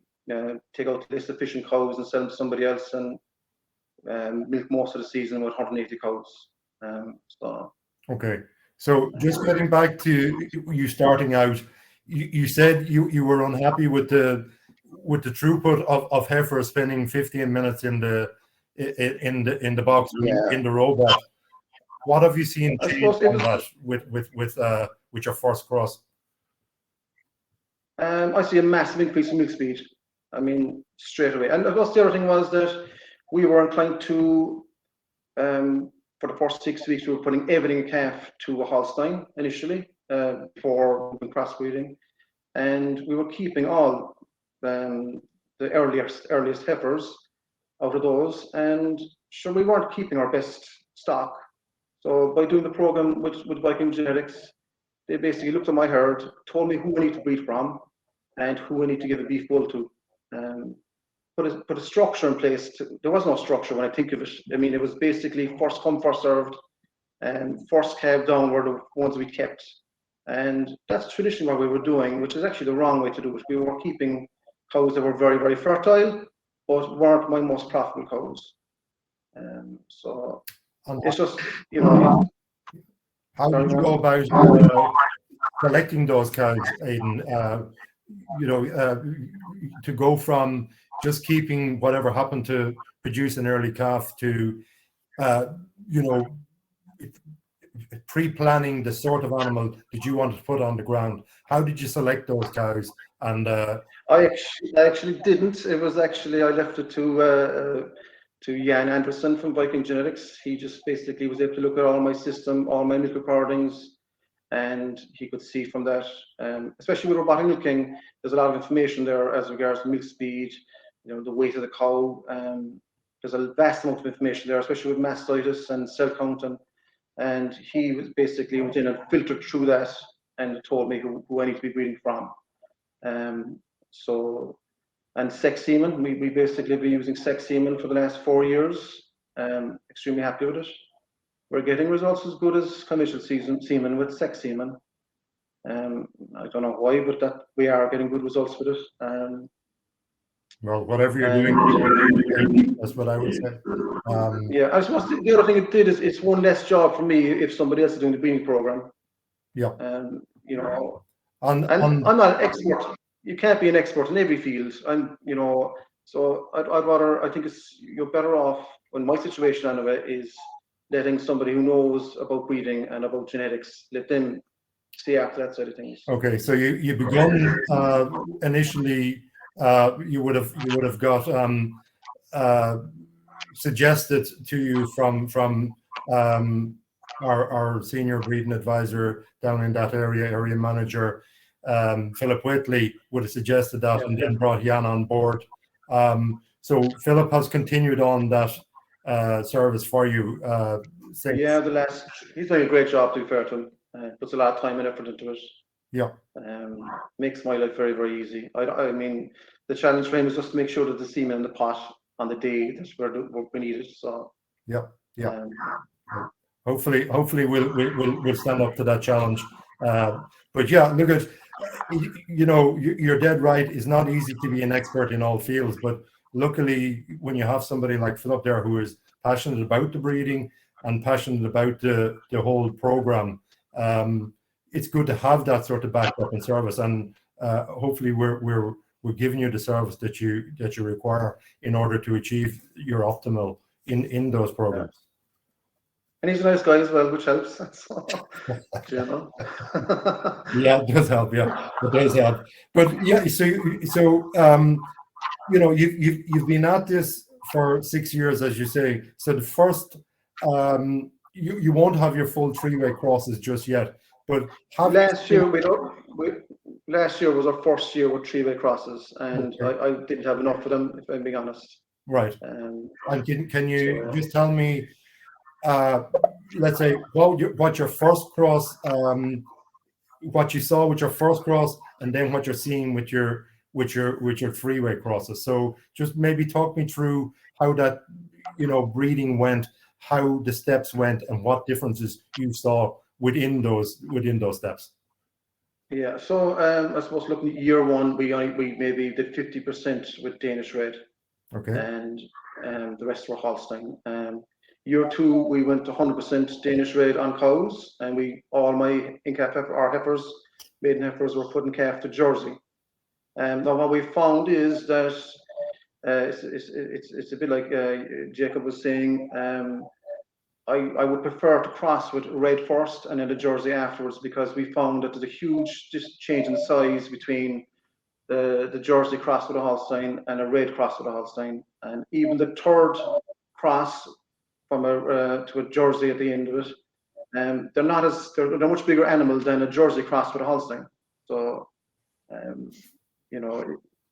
take out the less efficient cows and sell them to somebody else, and milk most of the season with 180 cows. Okay, so just getting back to you starting out, you said you were unhappy with the throughput of heifers spending 15 minutes in the box in the robot. What have you seen change on that with your first cross? I see a massive increase in milk speed. I mean, straight away. And of course, the other thing was that we were inclined to, for the first 6 weeks, we were putting everything calf to a Holstein initially for crossbreeding, and we were keeping all the earliest heifers out of those, and sure, we weren't keeping our best stock. So by doing the program with VikingGenetics, they basically looked at my herd, told me who I need to breed from, and who I need to give a beef bull to. Put a structure in place. There was no structure when I think of it. I mean, it was basically first come, first served, and first calf down were the ones we kept. And that's traditionally what we were doing, which is actually the wrong way to do it. We were keeping cows that were very, very fertile, but weren't my most profitable cows. So it's just, How did you go about collecting those cows, Aidan? To go from just keeping whatever happened to produce an early calf to, pre-planning the sort of animal that you wanted to put on the ground. How did you select those cows? And I actually didn't. It was actually I left it to to Jan Anderson from VikingGenetics. He just basically was able to look at all my system, all my milk recordings, and he could see from that, especially with robotic milking, there's a lot of information there as regards to milk speed, the weight of the cow. There's a vast amount of information there, especially with mastitis and cell counting. And he was basically went in and filtered through that and told me who I need to be breeding from. And sex semen, we basically been using sex semen for the last 4 years. Extremely happy with it. We're getting results as good as conventional semen with sex semen. I don't know why, but that we are getting good results with it. Well, whatever you're doing, that's what I would say. Yeah, I suppose the other thing it did is it's one less job for me if somebody else is doing the breeding program. Yeah. I'm not an expert. You can't be an expert in every field. So I'd rather, I think you're better off, in my situation anyway, is letting somebody who knows about breeding and about genetics, let them see after that side of things. Okay, so you begun initially. You would have got suggested to you from our senior breeding advisor down in that area manager, Philip Whitley, would have suggested that, and then brought Jan on board. So Philip has continued on that service for you. Since. He's doing a great job, to be fair to him. Puts a lot of time and effort into it. Yeah. Makes my life very, very easy. I mean, the challenge for him is just to make sure that the semen in the pot on the day that we need it. So. Yeah. Hopefully we'll stand up to that challenge. But yeah, look at, you're dead right. It's not easy to be an expert in all fields, but luckily when you have somebody like Philip there who is passionate about the breeding and passionate about the whole program, it's good to have that sort of backup and service, and hopefully we're giving you the service that you require in order to achieve your optimal in those programs. And he's a nice guy as well, which helps. Yeah, it does help. Yeah, it does help. But yeah, so you've been at this for 6 years, as you say. So the first, you won't have your full three-way crosses just yet. But last year was our first year with three-way crosses, and okay. I didn't have enough for them, if I'm being honest. Right. And can you just tell me, let's say, what your first cross, what you saw with your first cross, and then what you're seeing with your three-way crosses. So just maybe talk me through how that breeding went, how the steps went, and what differences you saw within those steps. Yeah, so I suppose looking at year one, we maybe did 50% with Danish Red, okay, and the rest were Holstein. Year two, we went to 100% Danish Red on cows, and all my in-calf heifers, maiden heifers, were put in calf to Jersey. Now what we found is that it's a bit like Jakob was saying. I would prefer to cross with Red first and then the Jersey afterwards, because we found that there's a huge change in size between the Jersey cross with a Holstein and a Red cross with a Holstein, and even the third cross from to a Jersey at the end of it, they're much bigger animals than a Jersey cross with a Holstein. So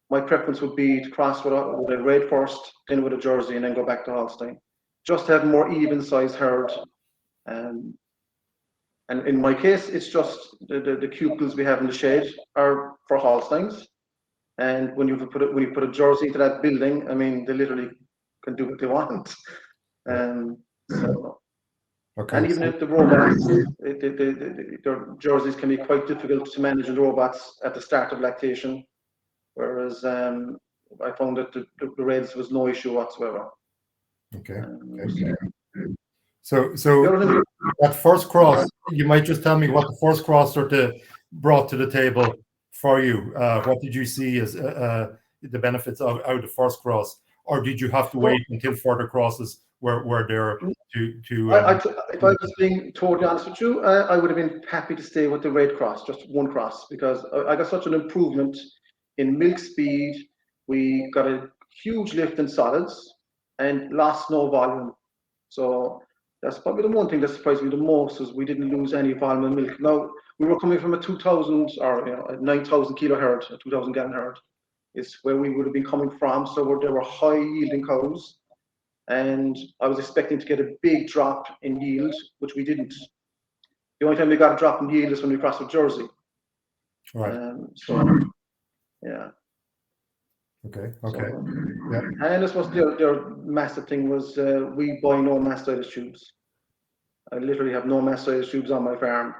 my preference would be to cross with a Red first, then with a Jersey, and then go back to Holstein, just to have more even sized herd. And in my case, it's just the cupels we have in the shed are for Holsteins, and when you put a Jersey into that building, I mean, they literally can do what they want. Okay. And even if the robots, their Jerseys can be quite difficult to manage in robots at the start of lactation, whereas I found that the Reds was no issue whatsoever. Okay. So that first cross, you might just tell me what the first cross sort of brought to the table for you. What did you see as the benefits out of the first cross, or did you have to wait until further crosses were there to? If I was being totally honest with you, I would have been happy to stay with the Red cross, just one cross, because I got such an improvement in milk speed. We got a huge lift in solids. and lost no volume. So that's probably the one thing that surprised me the most, is we didn't lose any volume of milk. Now, we were coming from a 2,000 or a 9,000 kilo herd, a 2,000 gallon herd, is where we would have been coming from. So there were high yielding cows, and I was expecting to get a big drop in yield, which we didn't. The only time we got a drop in yield is when we crossed with Jersey. Right. So, yeah. Okay. So, Yeah. and I suppose their massive thing was we buy no mastitis tubes. I literally have no mastitis tubes on my farm.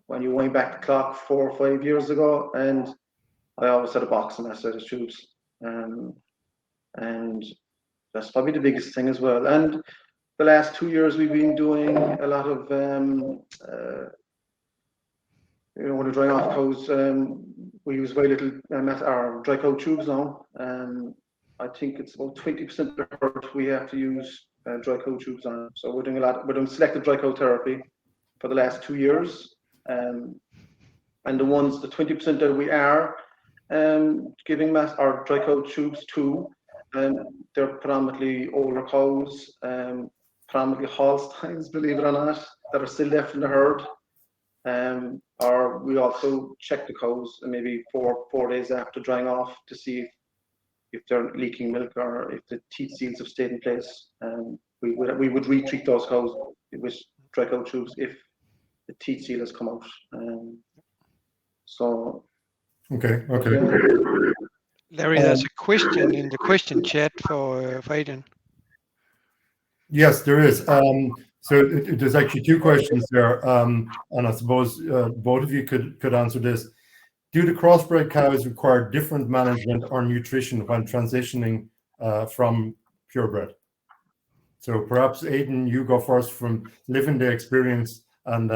When you wind back the clock 4 or 5 years ago, and I always had a box of mastitis tubes, and that's probably the biggest thing as well. And the last 2 years we've been doing a lot of when we're drying off cows, we use very little our dry cow tubes now. I think it's about 20% of the herd we have to use dry cow tubes on. So we're doing selective dry cow therapy for the last 2 years. And the 20% that we are giving our dry cow tubes to, they're predominantly older cows, predominantly Holsteins, believe it or not, that are still left in the herd. Or we also check the cows maybe 4 days after drying off to see if they're leaking milk or if the teat seals have stayed in place. We would retreat those cows with dry cow tubes if the teat seal has come out. Okay. Larry, there's a question in the question chat for Aidan. Yes, there is. So there's actually 2 questions there, and I suppose both of you could answer this. Do the crossbred cows require different management or nutrition when transitioning from purebred? So perhaps Aidan, you go first from living the experience, and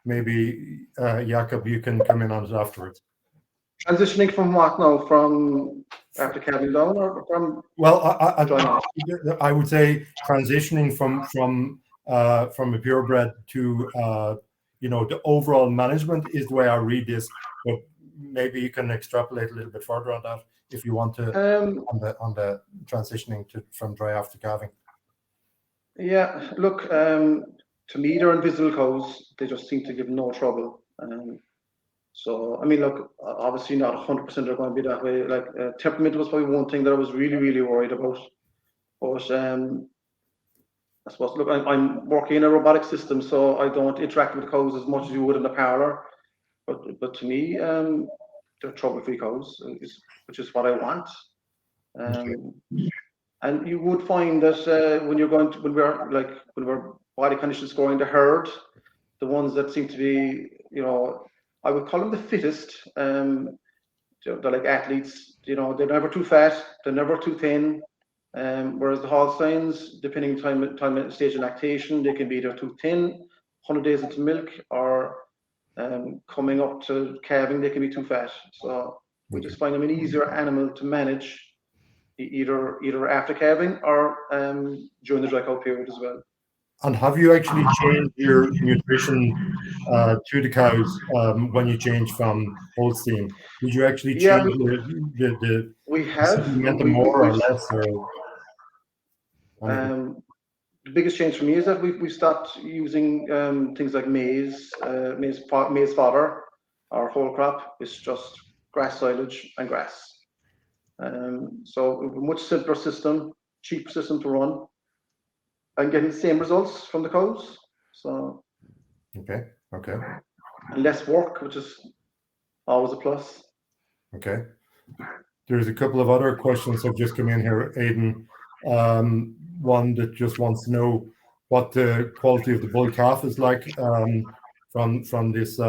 maybe Jakob, you can come in on it afterwards. Transitioning from what now? From after calving down, or from? Well, I would say transitioning from a purebred to the overall management is the way I read this. But maybe you can extrapolate a little bit further on that if you want to on the transitioning from dry after calving. Yeah, look, to me they're invisible cows. They just seem to give no trouble. So I mean, look, obviously not 100% are going to be that way. Like temperament was probably one thing that I was really worried about. But I suppose, look, I'm working in a robotic system, so I don't interact with cows as much as you would in the parlor. But to me, they're trouble-free cows, which is what I want. And you would find that when we're body condition scoring the herd, the ones that seem to be, I would call them the fittest. They're like athletes. They're never too fat, they're never too thin. Whereas the Holsteins, depending time stage of lactation, they can be either too thin, 100 days into milk, or coming up to calving, they can be too fat. So we just find them an easier animal to manage, either after calving or during the dry cow period as well. And have you actually changed your nutrition to the cows when you change from Holstein? Did you actually change the we have more or less? The biggest change for me is that we stopped using things like maize fodder or whole crop. It's just grass silage and grass. So a much simpler system, cheaper system to run, and getting the same results from the cows. So okay. And less work, which is always a plus. Okay. There's a couple of other questions that just come in here, Aidan. One that just wants to know what the quality of the bull calf is like from this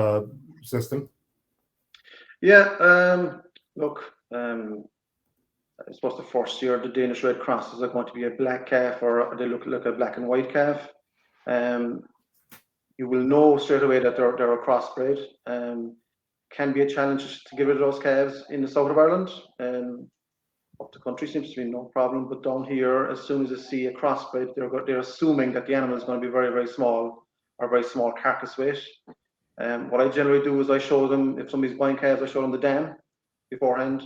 system. Yeah. Look. I suppose the first year the Danish Red Crosses are going to be a black calf, or they look like a black and white calf. You will know straight away that they're a crossbred. Can be a challenge to get rid of those calves in the south of Ireland. Up the country seems to be no problem, but down here, as soon as they see a crossbred, they're assuming that the animal is going to be very small, or very small carcass weight. What I generally do is I show them, if somebody's buying calves, I show them the dam beforehand.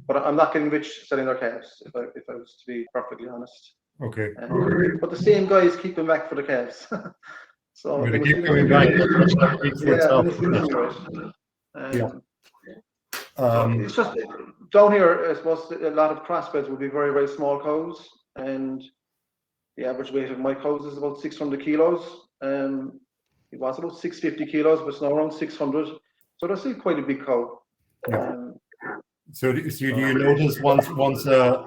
But I'm not getting rich selling their calves, if I was to be perfectly honest. Okay. But the same guys keep them back for the calves. So they keep coming back. It's just down here, I suppose a lot of crossbreds would be very, very small cows, and the average weight of my cows is about 600 kilos. It was about 650 kilos, but it's now around 600. So that's still quite a big cow. So do you notice once the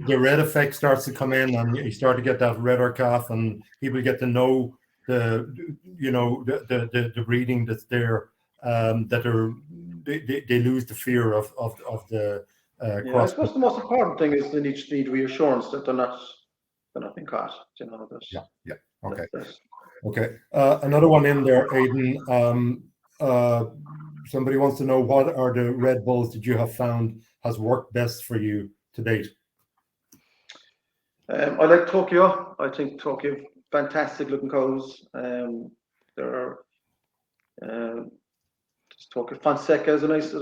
red effect starts to come in, and you start to get that redder calf, and people get to know the breeding that's there, that they lose the fear of the cross. I suppose the most important thing is they need reassurance that they're not being caught. You know, Okay. Another one in there, Aidan. Somebody wants to know, what are the Red Bulls that you have found has worked best for you to date? I like Tokyo. I think Tokyo, fantastic looking cows. There are Tokyo Fonseca's nice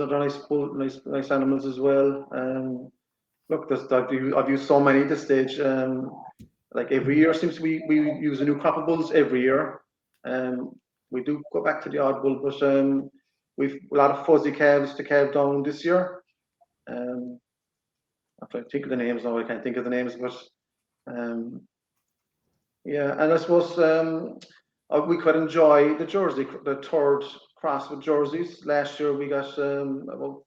animals as well. Look, I've used so many at this stage. Like every year seems we use a new crop of bulls every year. We do go back to the odd bull, but we've a lot of fuzzy calves to calve down this year. I'm trying to think of the names now. I can't think of the names, but and I suppose we could enjoy the Jersey, the third cross with Jerseys. Last year we got about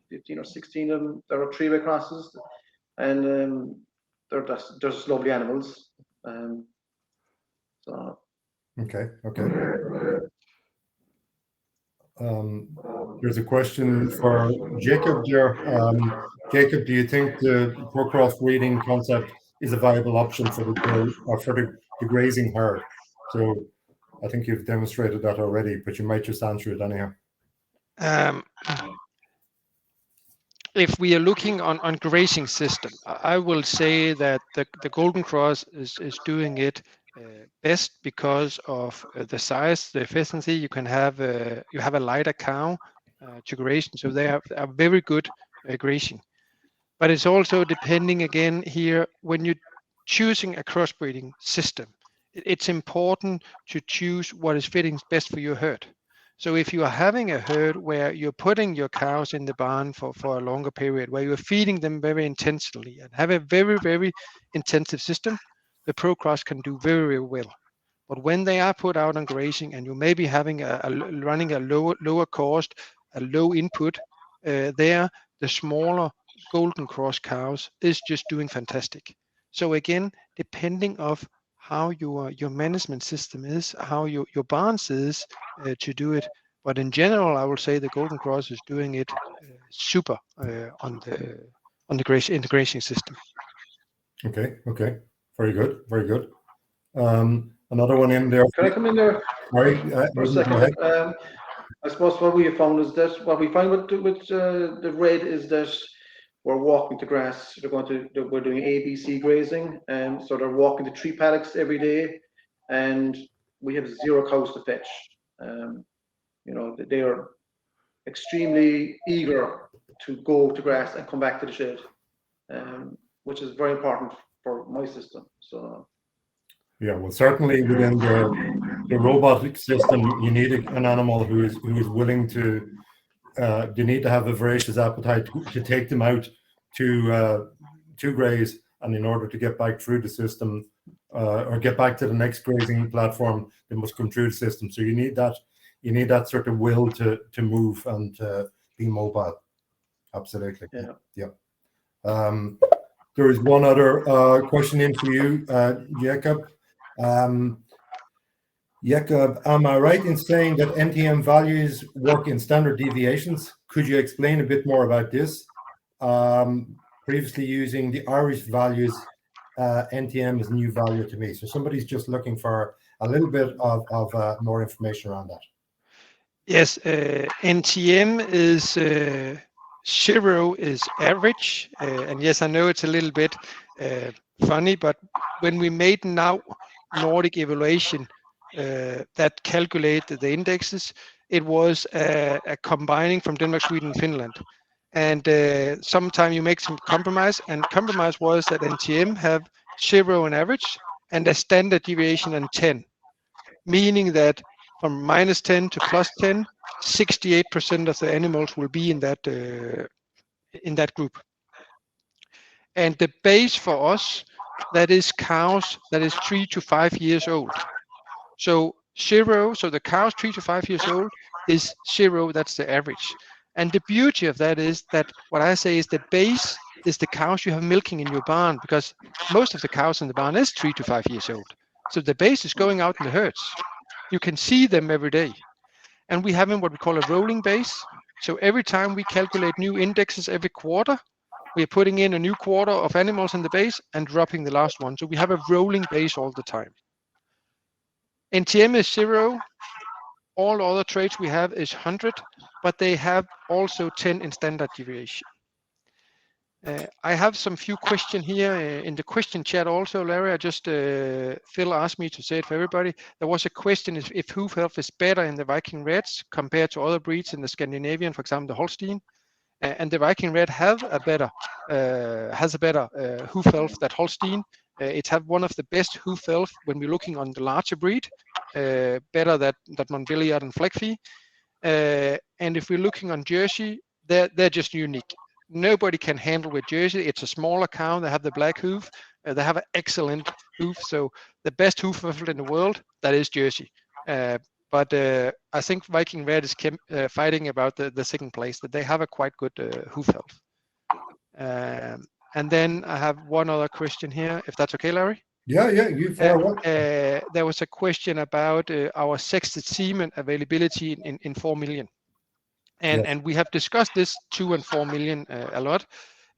15 or 16 of them. There are three-way crosses, and they're just lovely animals. So. Okay. There's a question for Jakob there. Jakob, do you think the pro-cross breeding concept is a viable option for the grazing herd? So I think you've demonstrated that already, but you might just answer it anyhow. If we are looking on grazing system, I will say that the Golden Cross is doing it best because of the size, the efficiency. You can have you have a lighter cow to grazing, so they are very good grazing. But it's also depending again here, when you're choosing a crossbreeding system, it's important to choose what is fitting best for your herd. So if you are having a herd where you're putting your cows in the barn for a longer period, where you're feeding them very intensively and have a very, very intensive system, the Pro Cross can do very, very well. But when they are put out on grazing and you may be having running a lower cost, a low input, there the smaller Golden Cross cows is just doing fantastic. So again, depending of how your management system is, how your barns is to do it. But in general, I will say the Golden Cross is doing it super on the grazing system. Okay. Very good. Another one in there. Can I come in there? Sorry, for a second? I suppose what we have found is that what we find with the red is that we're walking to grass. We're doing ABC grazing, and so they're walking to tree paddocks every day, and we have 0 cows to fetch. They are extremely eager to go to grass and come back to the shed, which is very important for my system. So. Yeah, well, certainly within the robotic system, you need an animal who is willing to. You need to have a voracious appetite to take them out to graze, and in order to get back through the system or get back to the next grazing platform, they must come through the system. So you need that sort of will to move and be mobile. Absolutely. Yeah. There is one other question in for you, Jakob. Jakob, am I right in saying that NTM values work in standard deviations? Could you explain a bit more about this? Previously using the Irish values, NTM is new value to me. So somebody's just looking for a little bit of more information around that. Yes, NTM is 0 is average, and yes, I know it's a little bit funny, but when we made now Nordic evaluation that calculated the indexes, it was a combining from Denmark, Sweden, Finland, and sometimes you make some compromise, and compromise was that NTM have 0 on average, and a standard deviation and 10, meaning that from -10 to +10, 68% of the animals will be in that group. And the base for us, that is cows that is 3 to 5 years old. So 0, so the cows 3 to 5 years old is 0, that's the average. And the beauty of that is that what I say is the base is the cows you have milking in your barn, because most of the cows in the barn is 3 to 5 years old. So the base is going out in the herds. You can see them every day. And we have what we call a rolling base. So every time we calculate new indexes every quarter, we are putting in a new quarter of animals in the base and dropping the last one. So we have a rolling base all the time. NTM is 0. All other traits we have is 100, but they have also 10 in standard deviation. I have some few questions here in the question chat also, Larry. I just, Phil asked me to say it for everybody. There was a question if hoof health is better in the VikingReds compared to other breeds in the Scandinavian, for example, the Holstein. And the VikingRed has a better hoof health than Holstein. It has one of the best hoof health when we're looking on the larger breed, better than Montbéliard and Fleckvieh. And if we're looking on Jersey, they're just unique. Nobody can handle with Jersey. It's a smaller cow. They have the black hoof. They have an excellent hoof. So the best hoof health in the world, that is Jersey. But I think VikingRed is fighting about the second place, that they have a quite good hoof health. And then I have one other question here, if that's okay, Larry? Yeah, you fire away. There was a question about our sexed semen availability in 4 million. And we have discussed this 2 and 4 million a lot.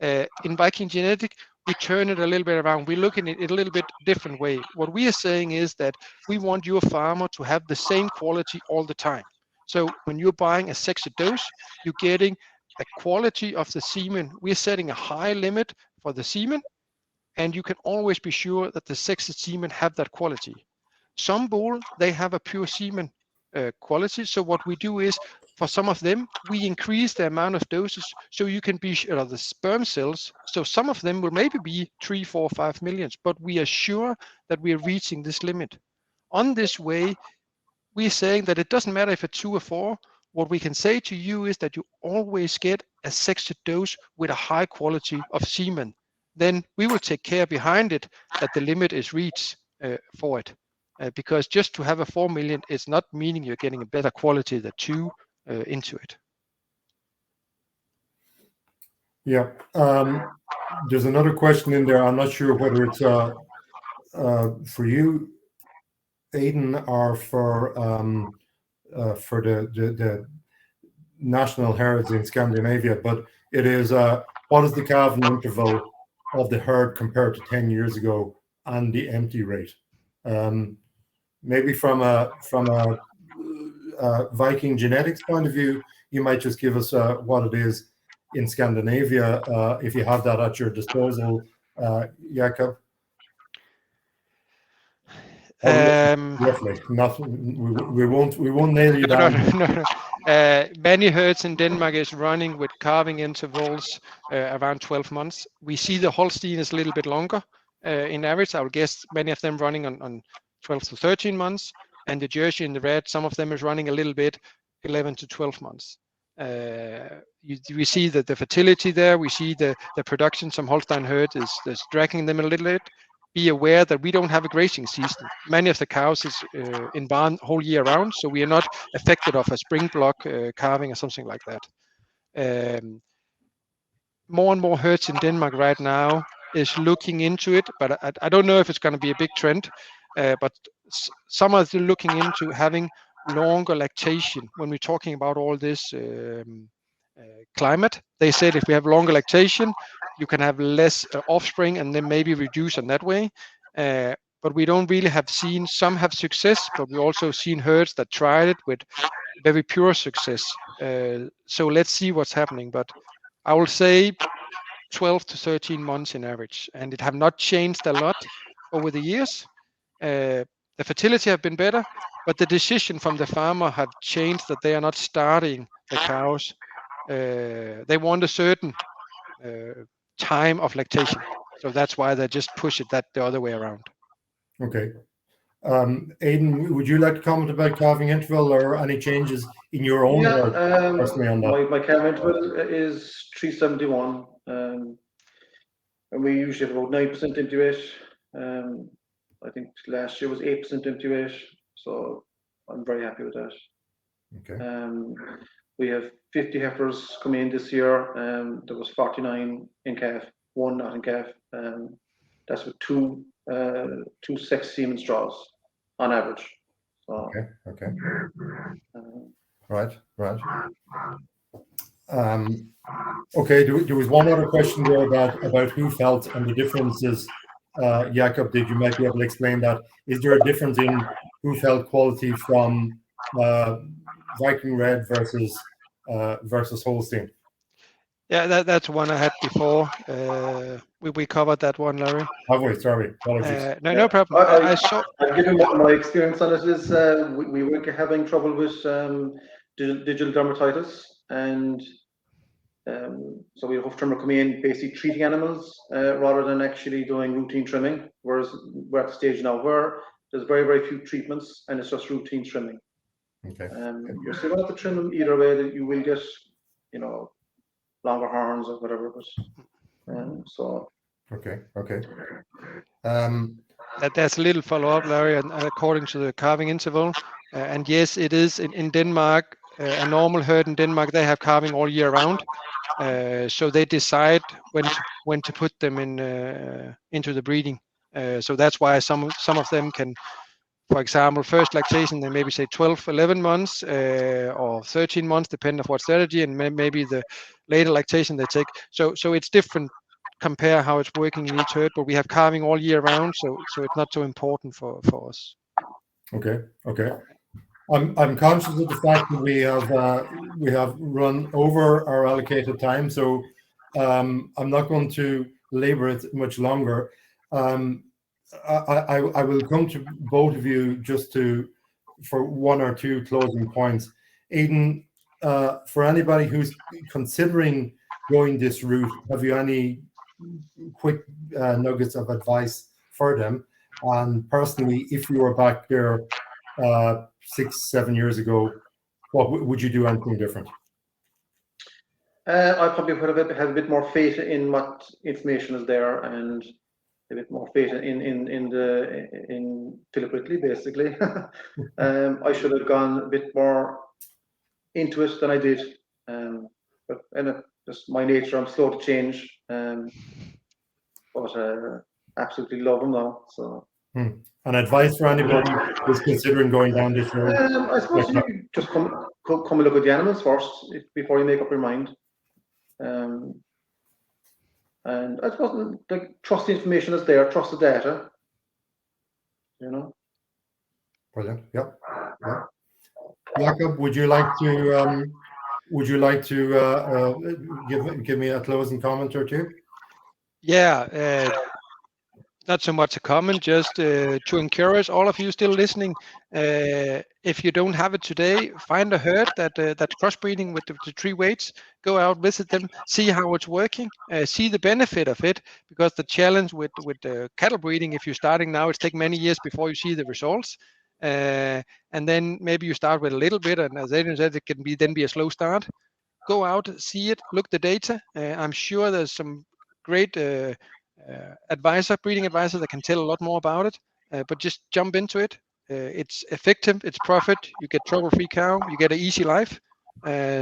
In VikingGenetics, we turn it a little bit around. We're looking at it a little bit different way. What we are saying is that we want your farmer to have the same quality all the time. So when you're buying a sexed dose, you're getting a quality of the semen. We're setting a high limit for the semen, and you can always be sure that the sexed semen have that quality. Some bull, they have a pure semen quality. So what we do is, for some of them, we increase the amount of doses so you can be sure of the sperm cells. So some of them will maybe be 3, 4, 5 millions, but we are sure that we are reaching this limit. On this way, we're saying that it doesn't matter if it's 2 or 4. What we can say to you is that you always get a sexed dose with a high quality of semen. Then we will take care behind it that the limit is reached for it. Because just to have a 4 million is not meaning you're getting a better quality than 2 into it. Yeah. There's another question in there. I'm not sure whether it's for you, Aidan, or for the national herds in Scandinavia, but it is what is the calving interval of the herd compared to 10 years ago and the empty rate? Maybe from a VikingGenetics point of view, you might just give us what it is in Scandinavia, if you have that at your disposal, Jakob. Roughly, nothing. We won't nail you down. No. Many herds in Denmark is running with calving intervals around 12 months. We see the Holstein is a little bit longer in average. I would guess many of them running on 12 to 13 months, and the Jersey and the Red, some of them is running a little bit 11 to 12 months. We see that the fertility there, we see the production. Some Holstein herd is dragging them a little bit. Be aware that we don't have a grazing season. Many of the cows is in barn whole year round, so we are not affected of a spring block calving or something like that. More and more herds in Denmark right now is looking into it, but I don't know if it's going to be a big trend. But some are still looking into having longer lactation. When we're talking about all this climate, they said if we have longer lactation, you can have less offspring and then maybe reduce on that way. But we don't really have seen, some have success, but we also seen herds that tried it with very pure success. So let's see what's happening. But I will say 12 to 13 months in average, and it have not changed a lot over the years. The fertility have been better, but the decision from the farmer have changed, that they are not starting the cows. They want a certain time of lactation. So that's why they just push it that the other way around. Okay. Aidan, would you like to comment about calving interval or any changes in your own herd personally on that? My calving interval is 371, and we usually have about 9% empty weight. I think last year was 8% empty weight, so I'm very happy with that. Okay. We have 50 heifers coming in this year. There was 49 in calf, 1 not in calf. That's with two sex semen straws on average. So, okay. Right. Okay, there was one other question there about hoof health and the differences. Jakob, did you might be able to explain that? Is there a difference in hoof health quality from VikingRed versus Holstein? Yeah, that's one I had before. We covered that one, Larry. Have we? Sorry, apologies. No problem. I saw. Given my experience on it is, we were having trouble with digital dermatitis, and so we have hoof trimmer come in, basically treating animals rather than actually doing routine trimming. Whereas we're at the stage now where there's very, very few treatments, and it's just routine trimming. Okay. You're still going to have to trim them either way. That you will get, longer horns or whatever. But so. Okay. There's a little follow-up, Larry, and according to the calving interval, and yes, it is in Denmark. A normal herd in Denmark, they have calving all year round, so they decide when to put them into the breeding. So that's why some of them can, for example, first lactation, they maybe say 12, 11 months or 13 months, depending on what strategy, and maybe the later lactation they take. So it's different. Compare how it's working in each herd, but we have calving all year round, so it's not so important for us. Okay. I'm conscious of the fact that we have run over our allocated time, so I'm not going to labor it much longer. I will come to both of you just for one or two closing points. Aidan, for anybody who's considering going this route, have you any quick nuggets of advice for them? And personally, if you were back there 6-7 years ago, what would you do anything different? I probably would have had a bit more faith in what information is there, and a bit more faith in Philip Whitley, basically. I should have gone a bit more into it than I did, but just my nature, I'm slow to change. But absolutely love them now. So. And advice for anybody who's considering going down this road? I suppose you just come and look at the animals first before you make up your mind. And I suppose trust the information that's there, trust the data. Brilliant. Yep. Jakob, would you like to give me a closing comment or two? Yeah. Not so much a comment, just to encourage all of you still listening. If you don't have it today, find a herd that's crossbreeding with the 3 weights. Go out, visit them, see how it's working, see the benefit of it. Because the challenge with the cattle breeding, if you're starting now, it's taking many years before you see the results. And then maybe you start with a little bit, and as Aidan said, it can be a slow start. Go out, see it, look the data. I'm sure there's some great breeding advisor that can tell a lot more about it, but just jump into it. It's effective, it's profit, you get trouble-free cow, you get an easy life,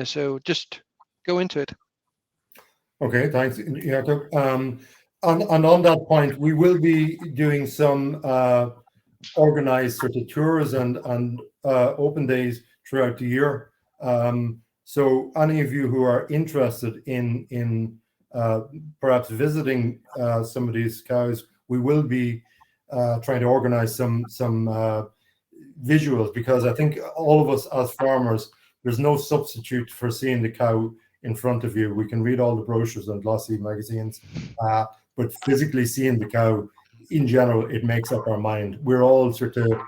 so just go into it. Okay, thanks, Jakob. And on that point, we will be doing some organized sort of tours and open days throughout the year. So any of you who are interested in perhaps visiting some of these cows, we will be trying to organize some visuals, because I think all of us as farmers, there's no substitute for seeing the cow in front of you. We can read all the brochures and glossy magazines, but physically seeing the cow in general, it makes up our mind. We're all sort of,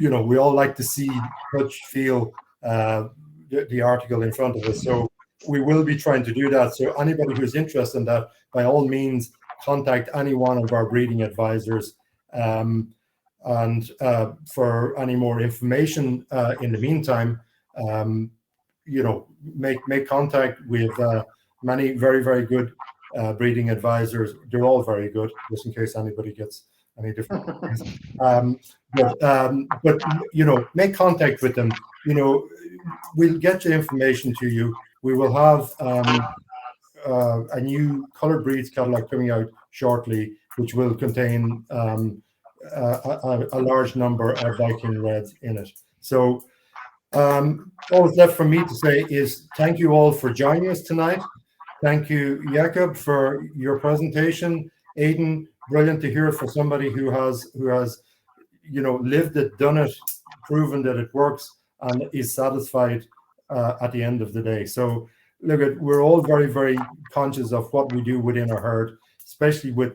we all like to see, touch, feel the article in front of us. So we will be trying to do that. So anybody who's interested in that, by all means, contact any one of our breeding advisors. And for any more information in the meantime, make contact with many very, very good breeding advisors. They're all very good, just in case anybody gets any different. But make contact with them. We'll get the information to you. We will have a new colored breeds catalog coming out shortly, which will contain a large number of VikingReds in it. So all that's left for me to say is thank you all for joining us tonight. Thank you, Jakob, for your presentation. Aidan, brilliant to hear for somebody who has lived it, done it, proven that it works, and is satisfied at the end of the day. So look, we're all very, very conscious of what we do within our herd, especially with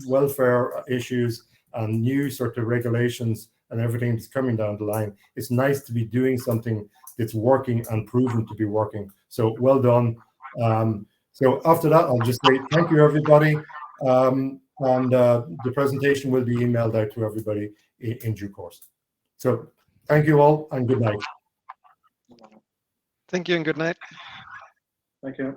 welfare issues and new sort of regulations and everything that's coming down the line. It's nice to be doing something that's working and proven to be working. So well done. So after that, I'll just say thank you, everybody. And the presentation will be emailed out to everybody in due course. So thank you all and good night. Thank you and good night. Thank you.